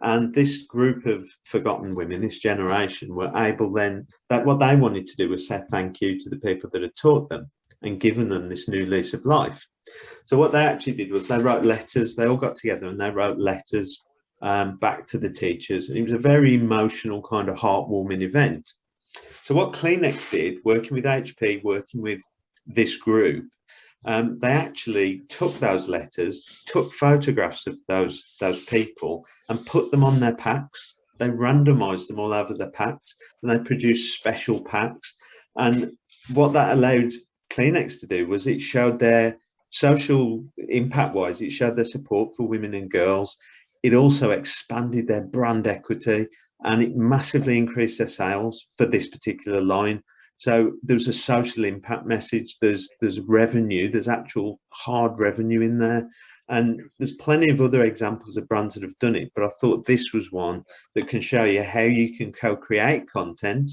Speaker 4: And this group of forgotten women, this generation, were able then, that what they wanted to do was say thank you to the people that had taught them and given them this new lease of life. So what they actually did was they wrote letters. They all got together and they wrote letters back to the teachers. And it was a very emotional, kind of heartwarming event. So what Kleenex did, working with HP, working with this group, they actually took those letters, took photographs of those people and put them on their packs. They randomized them all over the packs, and they produced special packs. And what that allowed Kleenex to do was it showed their social impact wise, it showed their support for women and girls. It also expanded their brand equity, and it massively increased their sales for this particular line. So there's a social impact message, there's revenue, there's actual hard revenue in there. And there's plenty of other examples of brands that have done it, but I thought this was one that can show you how you can co-create content,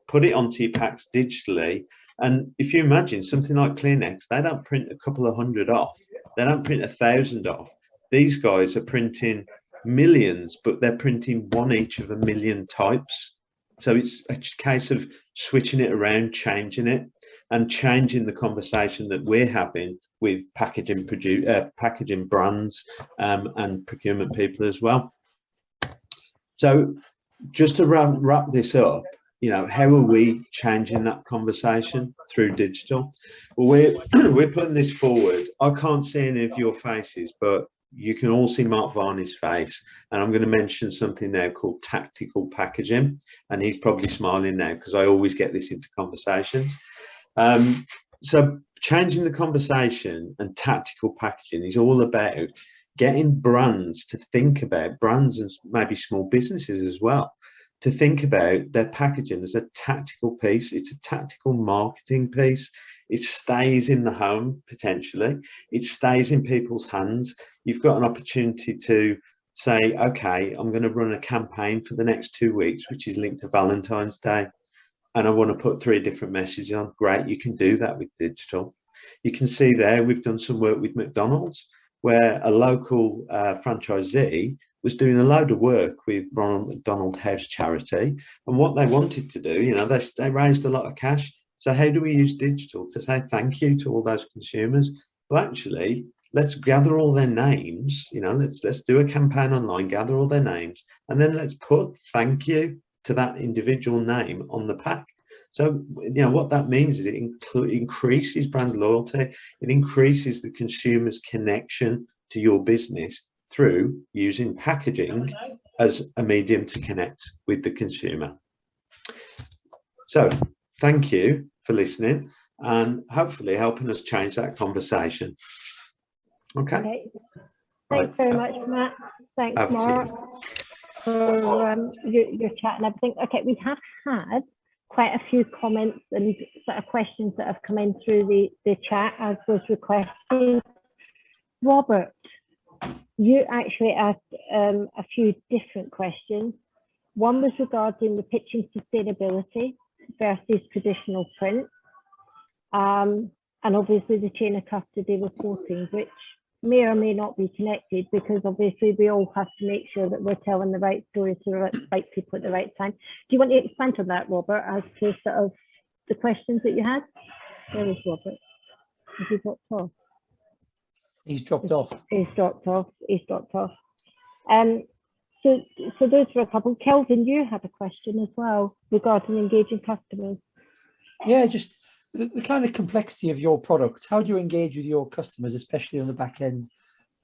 Speaker 4: put it onto your packs digitally. And if you imagine something like Kleenex, they don't print a couple of hundred off, they don't print 1,000 off. These guys are printing millions, but they're printing one each of 1,000,000 types. So it's a case of switching it around, changing it, and changing the conversation that we're having with packaging brands and procurement people as well. So just to wrap this up, you know, how are we changing that conversation through digital? Well, we're putting this forward. I can't see any of your faces, but you can all see Mark Varney's face, and I'm going to mention something now called tactical packaging, and he's probably smiling now because I always get this into conversations. So changing the conversation and tactical packaging is all about getting brands to think about, brands and maybe small businesses as well, to think about their packaging as a tactical piece. It's a tactical marketing piece. It stays in the home, potentially. It stays in people's hands. You've got an opportunity to say, okay, I'm going to run a campaign for the next 2 weeks, which is linked to Valentine's Day, and I want to put 3 different messages on. Great, you can do that with digital. You can see there, we've done some work with McDonald's, where a local franchisee was doing a load of work with Ronald McDonald House Charity. And what they wanted to do, you know, they raised a lot of cash. So how do we use digital to say thank you to all those consumers? Well, actually, let's gather all their names, you know, let's do a campaign online, gather all their names, and then let's put thank you to that individual name on the pack. So, you know, what that means is it increases brand loyalty, it increases the consumer's connection to your business through using packaging as a medium to connect with the consumer. So, thank you for listening and hopefully helping us change that conversation. Okay.
Speaker 3: Thanks very much, Matt. Thanks, Mark, for your chat and everything. Okay, we have had quite a few comments and sort of questions that have come in through the chat as was requested. Robert, you actually asked a few different questions. One was regarding the pitching sustainability versus traditional print, and obviously the chain of custody reporting, which may or may not be connected, because obviously we all have to make sure that we're telling the right story to the right people at the right time. Do you want to expand on that, Robert, as to sort of the questions that you had? Where is Robert? Has he dropped off?
Speaker 1: He's dropped off.
Speaker 3: He's dropped off. He's dropped off. So those were a couple. Kelvin, you had a question as well regarding engaging customers.
Speaker 1: Yeah, just the kind of complexity of your product. How do you engage with your customers, especially on the back end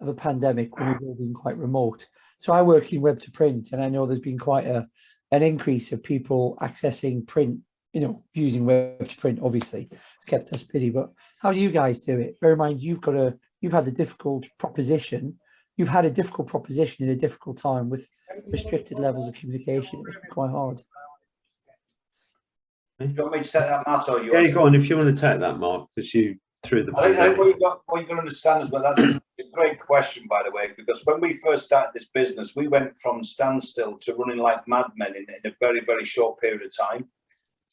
Speaker 1: of a pandemic when we've all been quite remote? So I work in web to print, and I know there's been quite an increase of people accessing print, you know, using web to print. Obviously, it's kept us busy. But how do you guys do it? Bear in mind, you've had a difficult proposition you've had a difficult proposition in a difficult time with restricted levels of communication. It must be quite hard.
Speaker 2: Do you want me to take that, Matt, or you?
Speaker 4: Yeah, go on if you want to take that, Mark, because you threw the.
Speaker 2: I think what you've got to understand as well, that's a great question, by the way, because when we first started this business, we went from standstill to running like madmen in a very, very short period of time.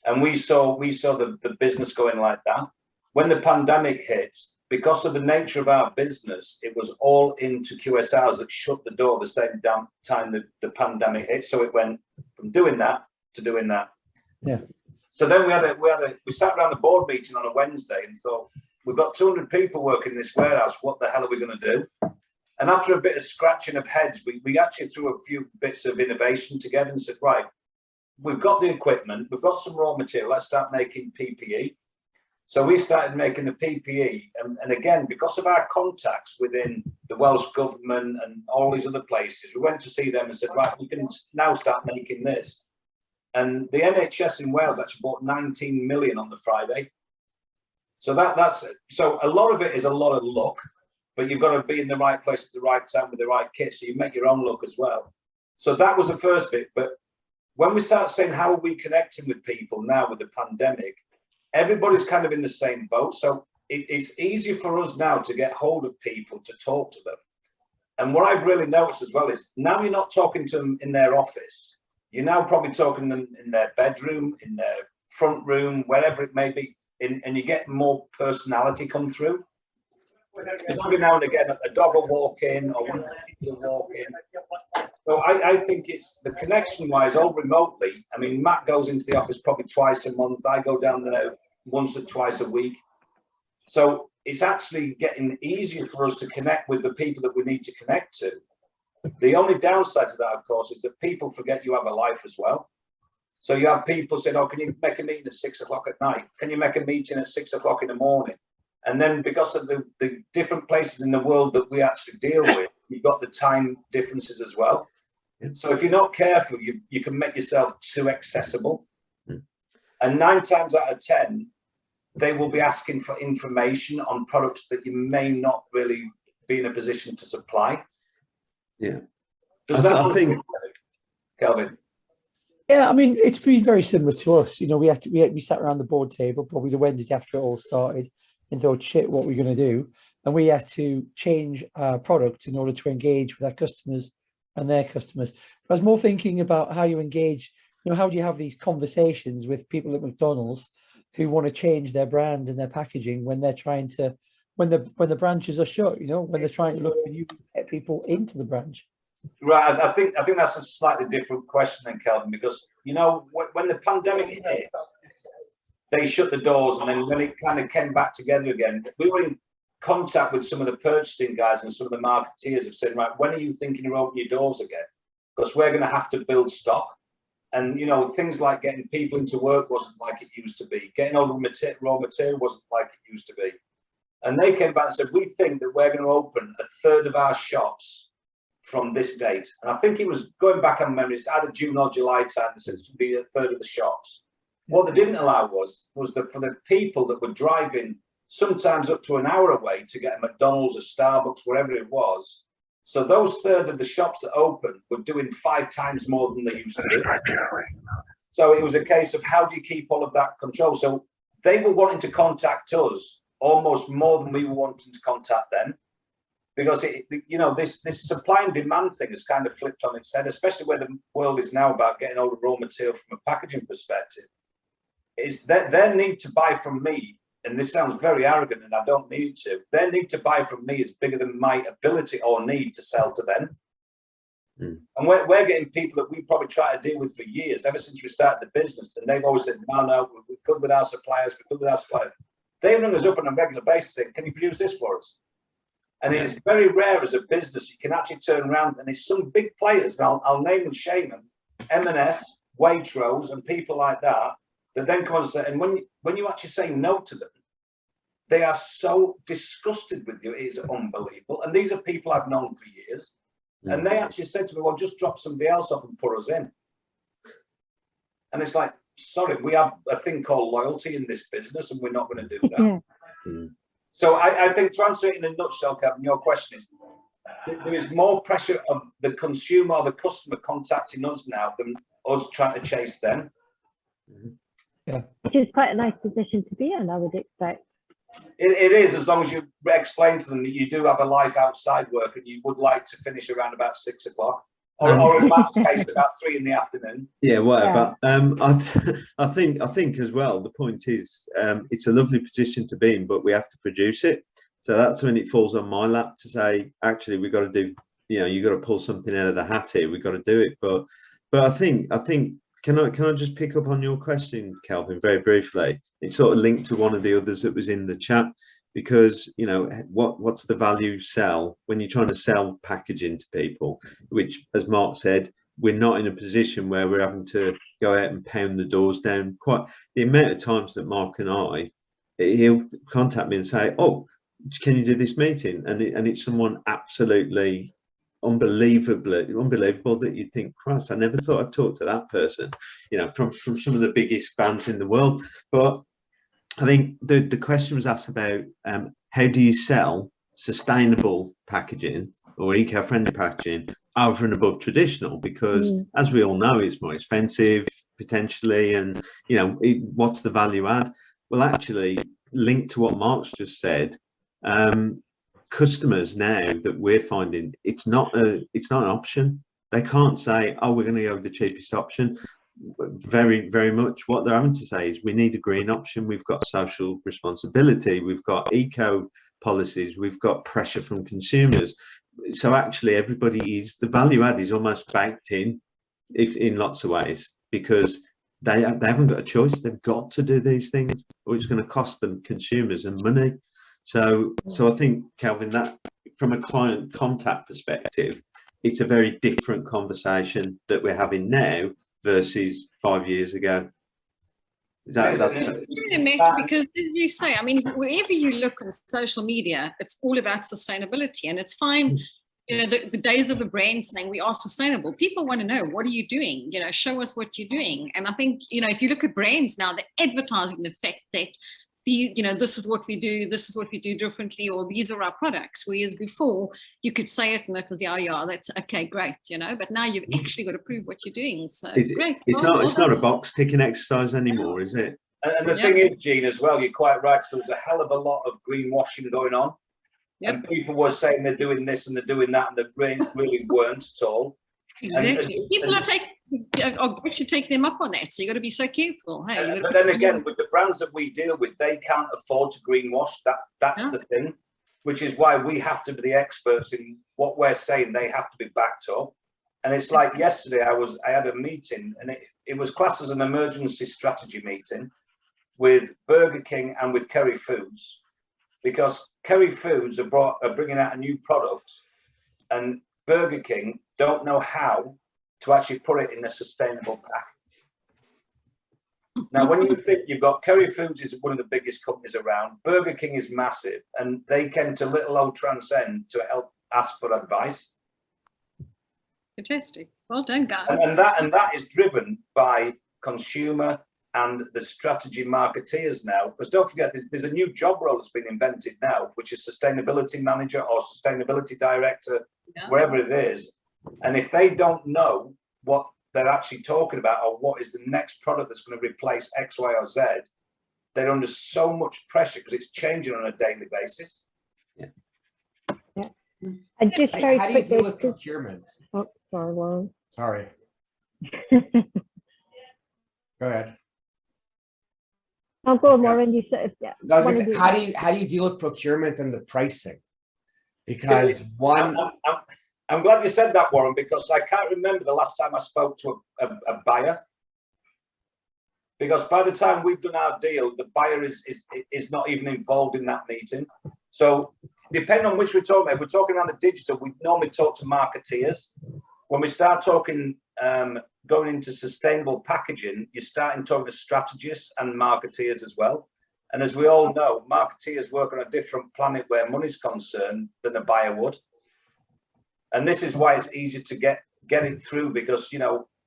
Speaker 2: And we saw the business going like that. When the pandemic hit, because of the nature of our business, it was all into QSRs that shut the door the same damn time that the pandemic hit. So it went from doing that to doing that.
Speaker 1: Yeah.
Speaker 2: So then we sat around the board meeting on a Wednesday and thought, we've got 200 people working in this warehouse. What the hell are we going to do? And after a bit of scratching of heads, we actually threw a few bits of innovation together and said, right, we've got the equipment, we've got some raw material, let's start making PPE. So we started making the PPE. And again, because of our contacts within the Welsh government and all these other places, we went to see them and said, right, we can now start making this. And the NHS in Wales actually bought 19 million on the Friday. So that's it. So a lot of it is a lot of luck, but you've got to be in the right place at the right time with the right kit. So you make your own luck as well. So that was the first bit. But when we start saying how are we connecting with people now with the pandemic, everybody's kind of in the same boat. So it's easier for us now to get hold of people, to talk to them. And what I've really noticed as well is now you're not talking to them in their office. You're now probably talking to them in their bedroom, in their front room, wherever it may be, and you get more personality come through. Every now and again, a dog will walk in or one will walk in. So I think it's the connection-wise, all remotely. I mean, Matt goes into the office probably twice a month. I go down there once or twice a week. So it's actually getting easier for us to connect with the people that we need to connect to. The only downside to that, of course, is that people forget you have a life as well. So you have people saying, oh, can you make a meeting at 6 o'clock at night? Can you make a meeting at 6 o'clock in the morning? And then because of the different places in the world that we actually deal with, you've got the time differences as well. So if you're not careful, you can make yourself too accessible. And 9 times out of 10, they will be asking for information on products that you may not really be in a position to supply.
Speaker 4: Yeah.
Speaker 2: I think, Kelvin?
Speaker 1: Yeah, I mean, it's been very similar to us. You know, we sat around the board table probably the Wednesday after it all started and thought, shit, what are we going to do? And we had to change our product in order to engage with our customers and their customers. But I was more thinking about how you engage, you know, how do you have these conversations with people at McDonald's who want to change their brand and their packaging when they're trying to, when the branches are shut, you know, when they're trying to look for new people into the branch.
Speaker 2: Right, I think that's a slightly different question then, Kelvin, because, you know, when the pandemic hit, they shut the doors, and then when it kind of came back together again, we were in contact with some of the purchasing guys and some of the marketeers have said, right, when are you thinking of opening your doors again? Because we're going to have to build stock. And, you know, things like getting people into work wasn't like it used to be. Getting all the raw material wasn't like it used to be. And they came back and said, we think that we're going to open a third of our shops from this date. And I think it was going back on memories, either June or July time, it says to be a third of the shops. What they didn't allow was that for the people that were driving sometimes up to an hour away to get a McDonald's or Starbucks, wherever it was. So those third of the shops that opened were doing 5 times more than they used to do. So it was a case of how do you keep all of that control? So they were wanting to contact us almost more than we were wanting to contact them. Because, you know, this supply and demand thing has kind of flipped on its head, especially where the world is now about getting all the raw material from a packaging perspective. Is that their need to buy from me, and this sounds very arrogant and I don't need to, their need to buy from me is bigger than my ability or need to sell to them. And we're getting people that we probably try to deal with for years, ever since we started the business, and they've always said, no, we're good with our suppliers, we're good with our suppliers. They ring us up on a regular basis saying, can you produce this for us? And it is very rare as a business you can actually turn around, and it's some big players, and I'll name and shame them, M&S, Waitrose, and people like that then come on and say, and when you actually say no to them, they are so disgusted with you, it is unbelievable. And these are people I've known for years, and they actually said to me, well, just drop somebody else off and put us in. And it's like, sorry, we have a thing called loyalty in this business, and we're not going to do that. So I think to answer it in a nutshell, Kevin, your question is, there is more pressure of the consumer or the customer contacting us now than us trying to chase them.
Speaker 3: Which is quite a nice position to be in, I would expect.
Speaker 2: It is, as long as you explain to them that you do have a life outside work and you would like to finish around about 6 o'clock, or in Matt's case, about 3 in the afternoon.
Speaker 4: Yeah, whatever. I think as well, the point is, it's a lovely position to be in, but we have to produce it. So that's when it falls on my lap to say, actually, we've got to do, you got to pull something out of the hat here. We've got to do it. But I think, can I just pick up on your question, Kelvin, very briefly? It's sort of linked to one of the others that was in the chat, because, what's the value sell when you're trying to sell packaging to people, which, as Mark said, we're not in a position where we're having to go out and pound the doors down. Quite the amount of times that Mark and he'll contact me and say, oh, can you do this meeting? And it's someone absolutely unbelievable that you think, Christ, I never thought I'd talk to that person, from some of the biggest brands in the world. But I think the question was asked about how do you sell sustainable packaging or eco-friendly packaging over and above traditional, because as we all know, it's more expensive potentially, and what's the value add? Well, actually, linked to what Mark's just said, customers now that we're finding, it's not an option. They can't say, oh, we're going to go with the cheapest option. Very, very much what they're having to say is, we need a green option. We've got social responsibility. We've got eco policies. We've got pressure from consumers. So actually, the value add is almost baked in lots of ways, because they haven't got a choice. They've got to do these things, or it's going to cost them consumers and money. So I think, Kelvin, that from a client contact perspective, it's a very different conversation that we're having now versus 5 years ago. That's
Speaker 6: because, as you say, I mean, wherever you look on social media, it's all about sustainability, and it's fine. The days of the brand saying we are sustainable. People want to know, what are you doing? Show us what you're doing. And I think, if you look at brands now, they're advertising the fact that this is what we do, this is what we do differently, or these are our products. Whereas before, you could say it and it was, yeah, that's okay, great, but now you've actually got to prove what you're doing. So great.
Speaker 4: It's not a box ticking exercise anymore, is it?
Speaker 2: And the thing is, Jean, as well, you're quite right. So there's a hell of a lot of greenwashing going on. Yep. And people were saying they're doing this and they're doing that, and they really weren't at all.
Speaker 6: Exactly. People are actually taking them up on that, so you got to be so careful. Hey,
Speaker 2: but then again, with the brands that we deal with, they can't afford to greenwash. That's the thing, which is why we have to be the experts in what we're saying. They have to be backed up. And it's like yesterday, I had a meeting, and it was classed as an emergency strategy meeting with Burger King and with Kerry Foods, because Kerry Foods are bringing out a new product, and Burger King don't know how to actually put it in a sustainable pack. Now, when you think you've got Kerry Foods is one of the biggest companies around, Burger King is massive, and they came to little old Transcent to help ask for advice.
Speaker 6: Fantastic. Well done, guys.
Speaker 2: And that is driven by consumer and the strategy marketeers now, because don't forget, there's a new job role that's been invented now, which is sustainability manager or sustainability director, wherever it is. And if they don't know what they're actually talking about, or what is the next product that's going to replace X, Y, or Z, they're under so much pressure because it's changing on a daily basis.
Speaker 3: Yeah. And just very
Speaker 5: how do you
Speaker 3: quickly,
Speaker 5: deal with procurement?
Speaker 3: Oh, sorry, Warren.
Speaker 5: Sorry. Go ahead.
Speaker 3: I'll go on, Warren. You said, yeah.
Speaker 5: No, I was gonna say, how do you deal with procurement and the pricing? Because
Speaker 2: I'm glad you said that, Warren, because I can't remember the last time I spoke to a buyer. Because by the time we've done our deal, the buyer is not even involved in that meeting. So depending on which we're talking about, if we're talking around the digital, we normally talk to marketeers. When we start talking, going into sustainable packaging, you're starting talking to strategists and marketeers as well. And as we all know, marketeers work on a different planet where money's concerned than a buyer would. And this is why it's easier to get it through, because,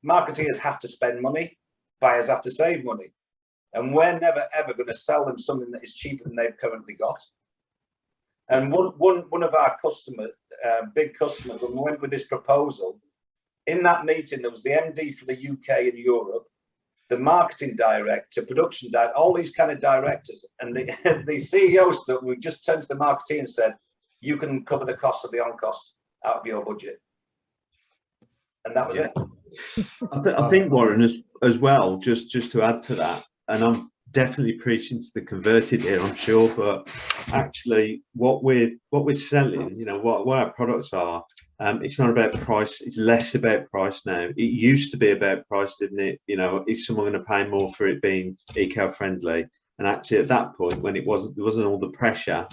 Speaker 2: marketeers have to spend money, buyers have to save money. And we're never, ever going to sell them something that is cheaper than they've currently got. And one of our customers, big customers, when we went with this proposal, in that meeting, there was the MD for the UK and Europe, the marketing director, production director, all these kind of directors. And the, the CEO stood, we just turned to the marketing and said, you can cover the cost of the on-cost out of your budget. And that was it.
Speaker 4: I think, Warren, as well, just to add to that, and I'm definitely preaching to the converted here, I'm sure, but actually what we're selling, you know, what our products are, it's not about price, it's less about price now. It used to be about price, didn't it? You know, is someone going to pay more for it being eco-friendly? And actually at that point, when there wasn't all the pressure,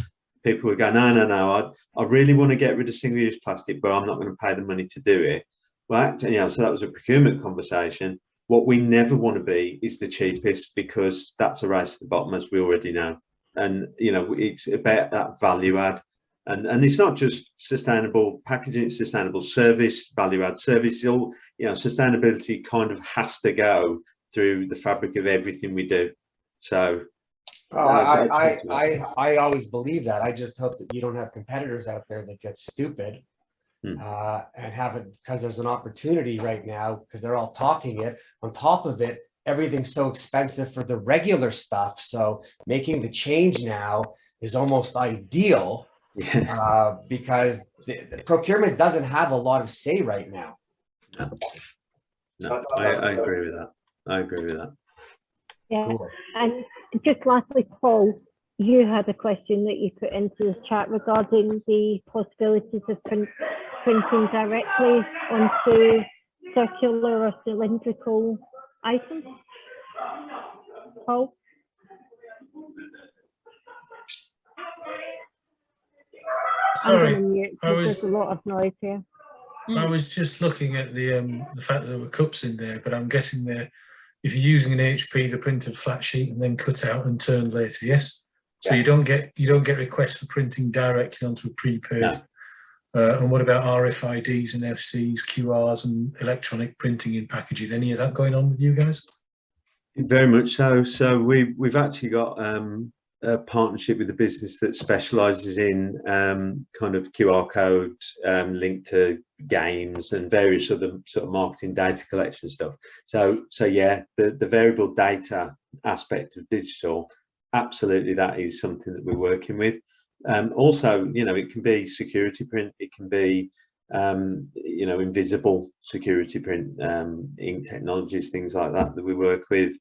Speaker 4: people would go, no, I really want to get rid of single-use plastic, but I'm not going to pay the money to do it. Well, actually, you know, so that was a procurement conversation. What we never want to be is the cheapest, because that's a race to the bottom, as we already know. And, you know, it's about that value add. And it's not just sustainable packaging, it's sustainable service, value add service. All, you know, sustainability kind of has to go through the fabric of everything we do. So
Speaker 5: I always believe that. I just hope that you don't have competitors out there that get stupid and have it, because there's an opportunity right now, because they're all talking it. On top of it, everything's so expensive for the regular stuff. So making the change now is almost ideal.
Speaker 4: Yeah.
Speaker 5: Because the procurement doesn't have a lot of say right now.
Speaker 4: No, I agree with that. I agree with that.
Speaker 3: Yeah,
Speaker 5: Cool.
Speaker 3: and just lastly, Paul, you had a question that you put into the chat regarding the possibilities of printing directly onto circular or cylindrical items. Paul?
Speaker 7: Sorry,
Speaker 3: I'm going to mute because there's a lot of noise here.
Speaker 7: I was just looking at the fact that there were cups in there, but I'm guessing there, if you're using an HP, the printed flat sheet and then cut out and turned later, yes. So
Speaker 2: Yeah.
Speaker 7: you don't get requests for printing directly onto a prepaid.
Speaker 4: No.
Speaker 7: And what about RFIDs and FCs, QRs, and electronic printing in packaging? Any of that going on with you guys?
Speaker 4: Very much so. So we've actually got a partnership with a business that specialises in kind of QR code linked to games and various other sort of marketing data collection stuff. So yeah, the variable data aspect of digital, absolutely, that is something that we're working with. Also, you know, it can be security print, it can be you know, invisible security print, ink technologies, things like that we work with.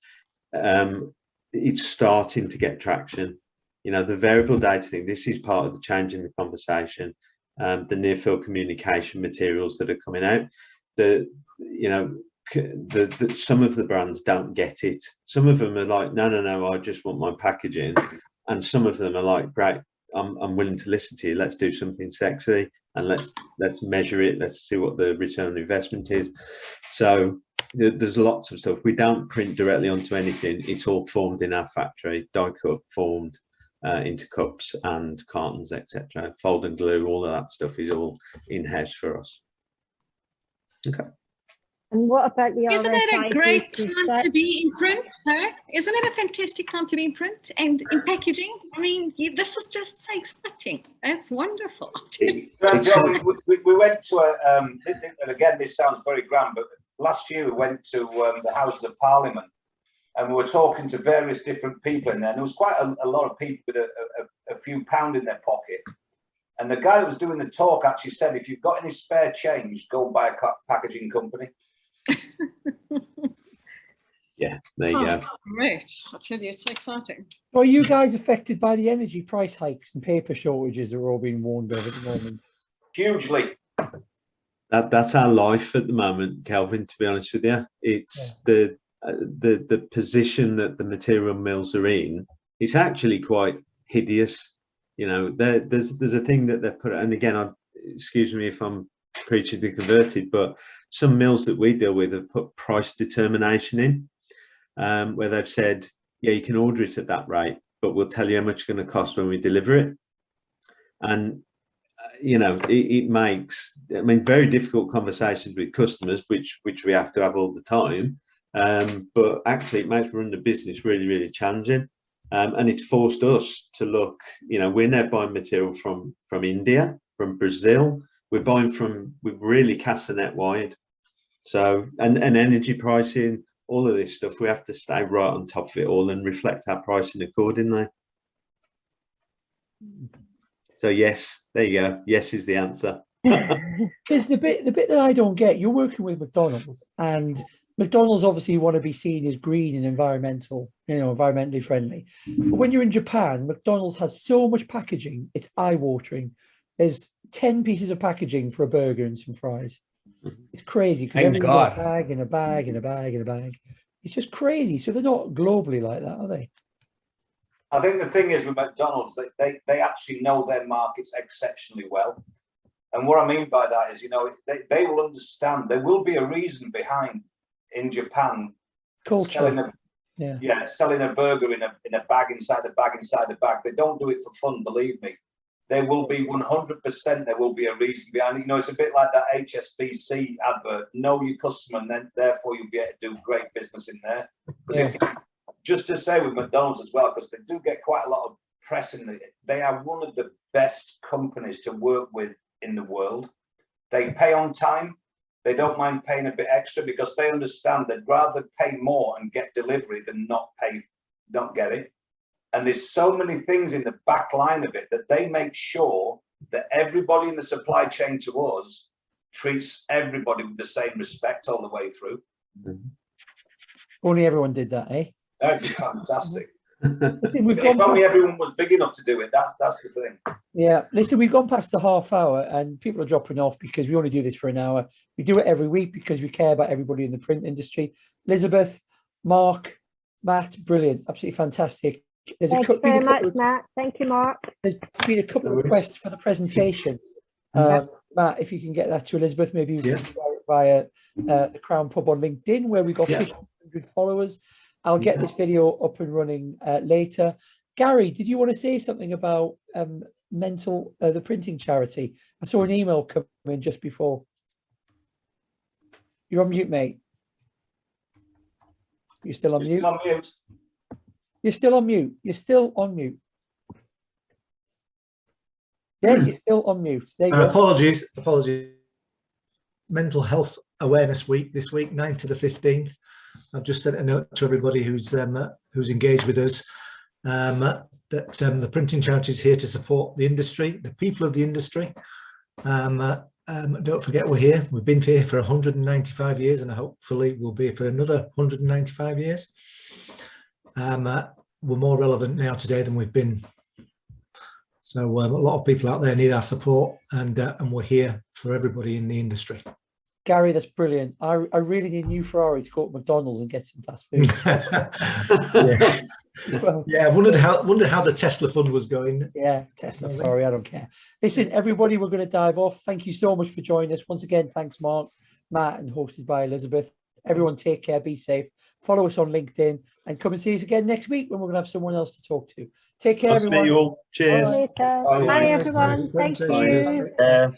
Speaker 4: It's starting to get traction. You know, the variable data thing, this is part of the change in the conversation. The near field communication materials that are coming out, you know, some of the brands don't get it. Some of them are like, no, I just want my packaging. And some of them are like, great, I'm willing to listen to you. Let's do something sexy and let's measure it. Let's see what the return on investment is. So there's lots of stuff. We don't print directly onto anything. It's all formed in our factory, die cut, formed into cups and cartons, etc. Fold and glue, all of that stuff is all in-house for us. Okay.
Speaker 3: And what about the
Speaker 6: Isn't it a
Speaker 3: RFID
Speaker 6: great
Speaker 3: to
Speaker 6: time
Speaker 3: set-
Speaker 6: to be in print? Huh? Isn't it a fantastic time to be in print and in packaging? I mean, this is just so exciting. It's wonderful.
Speaker 2: We went to a, and again, this sounds very grand, but last year we went to the House of Parliament, and we were talking to various different people in there, and there was quite a lot of people with a few pound in their pocket. And the guy that was doing the talk actually said, if you've got any spare change, go and buy a packaging company.
Speaker 4: Yeah, there you go.
Speaker 6: Great. I'll tell you, it's exciting.
Speaker 1: Are you guys affected by the energy price hikes and paper shortages that are all being warned of at the moment?
Speaker 2: Hugely.
Speaker 4: That's our life at the moment, Kelvin, to be honest with you. It's the position that the material mills are in. It's actually quite hideous. You know, there's a thing that they've put, and again, excuse me if I'm preaching to the converted, but some mills that we deal with have put price determination in, where they've said, yeah, you can order it at that rate, but we'll tell you how much it's going to cost when we deliver it. And you know, it makes, I mean, very difficult conversations with customers, which we have to have all the time. But actually, it makes running the business really, really challenging. And it's forced us to look, you know, we're now buying material from India, from Brazil. We've really cast the net wide. So, and energy pricing, all of this stuff, we have to stay right on top of it all and reflect our pricing accordingly. So yes, there you go. Yes is the answer.
Speaker 1: Because the bit that I don't get, you're working with McDonald's, and McDonald's obviously want to be seen as green and environmentally friendly. But when you're in Japan, McDonald's has so much packaging, it's eye-watering. There's 10 pieces of packaging for a burger and some fries. It's crazy because
Speaker 5: Thank
Speaker 1: everything's got a
Speaker 5: God.
Speaker 1: bag and a bag and a bag and a bag. It's just crazy. So they're not globally like that, are they?
Speaker 2: I think the thing is with McDonald's, they actually know their markets exceptionally well. And what I mean by that is, you know, they will understand. There will be a reason behind in Japan
Speaker 1: Culture.
Speaker 2: selling a burger in a bag inside a bag inside a bag. They don't do it for fun, believe me. There will be 100%. There will be a reason behind it. You know, it's a bit like that HSBC advert. Know your customer, and then therefore you'll be able to do great business in there. Because just to say with McDonald's as well, because they do get quite a lot of press in it. They are one of the best companies to work with in the world. They pay on time. They don't mind paying a bit extra because they understand they'd rather pay more and get delivery than not get it. And there's so many things in the back line of it that they make sure that everybody in the supply chain to us treats everybody with the same respect all the way through.
Speaker 1: Only everyone did that, eh?
Speaker 2: That'd be fantastic.
Speaker 1: Listen, we've
Speaker 2: If
Speaker 1: gone
Speaker 2: only
Speaker 1: past,
Speaker 2: everyone was big enough to do it. That's the thing.
Speaker 1: yeah. Listen, we've gone past the half hour, and people are dropping off because we only do this for an hour. We do it every week because we care about everybody in the print industry. Elizabeth, Mark, Matt, brilliant, absolutely fantastic.
Speaker 3: Thank you very much, Matt. Thank you, Mark.
Speaker 1: There's been a couple of requests for the presentation. Matt, if you can get that to Elizabeth, maybe we can share it via the Crown Pub on LinkedIn, where we've got 1,500 followers. I'll get this video up and running later. Gary, did you want to say something about the printing charity? I saw an email come in just before. You're on mute, mate. You're still on mute.
Speaker 2: Still on mute.
Speaker 1: You're still on mute. You're still on mute. Yeah, you're still on mute. There you go.
Speaker 8: Apologies. Mental Health Awareness Week this week, 9th to the 15th. I've just sent a note to everybody who's engaged with us that the printing charity is here to support the industry, the people of the industry. Don't forget we're here. We've been here for 195 years, and hopefully we'll be here for another 195 years. We're more relevant now today than we've been. So a lot of people out there need our support, and we're here for everybody in the industry.
Speaker 1: Gary, that's brilliant. I really need a new Ferrari to go to McDonald's and get some fast food.
Speaker 8: Yeah, I wondered how the Tesla fund was going.
Speaker 1: Yeah, Tesla Ferrari, I don't care. Listen, everybody, we're going to dive off. Thank you so much for joining us. Once again, thanks, Mark, Matt, and hosted by Elizabeth. Everyone take care, be safe. Follow us on LinkedIn and come and see us again next week when we're going to have someone else to talk to. Take care, everyone.
Speaker 4: You all. Cheers.
Speaker 3: Bye, everyone. Thank you.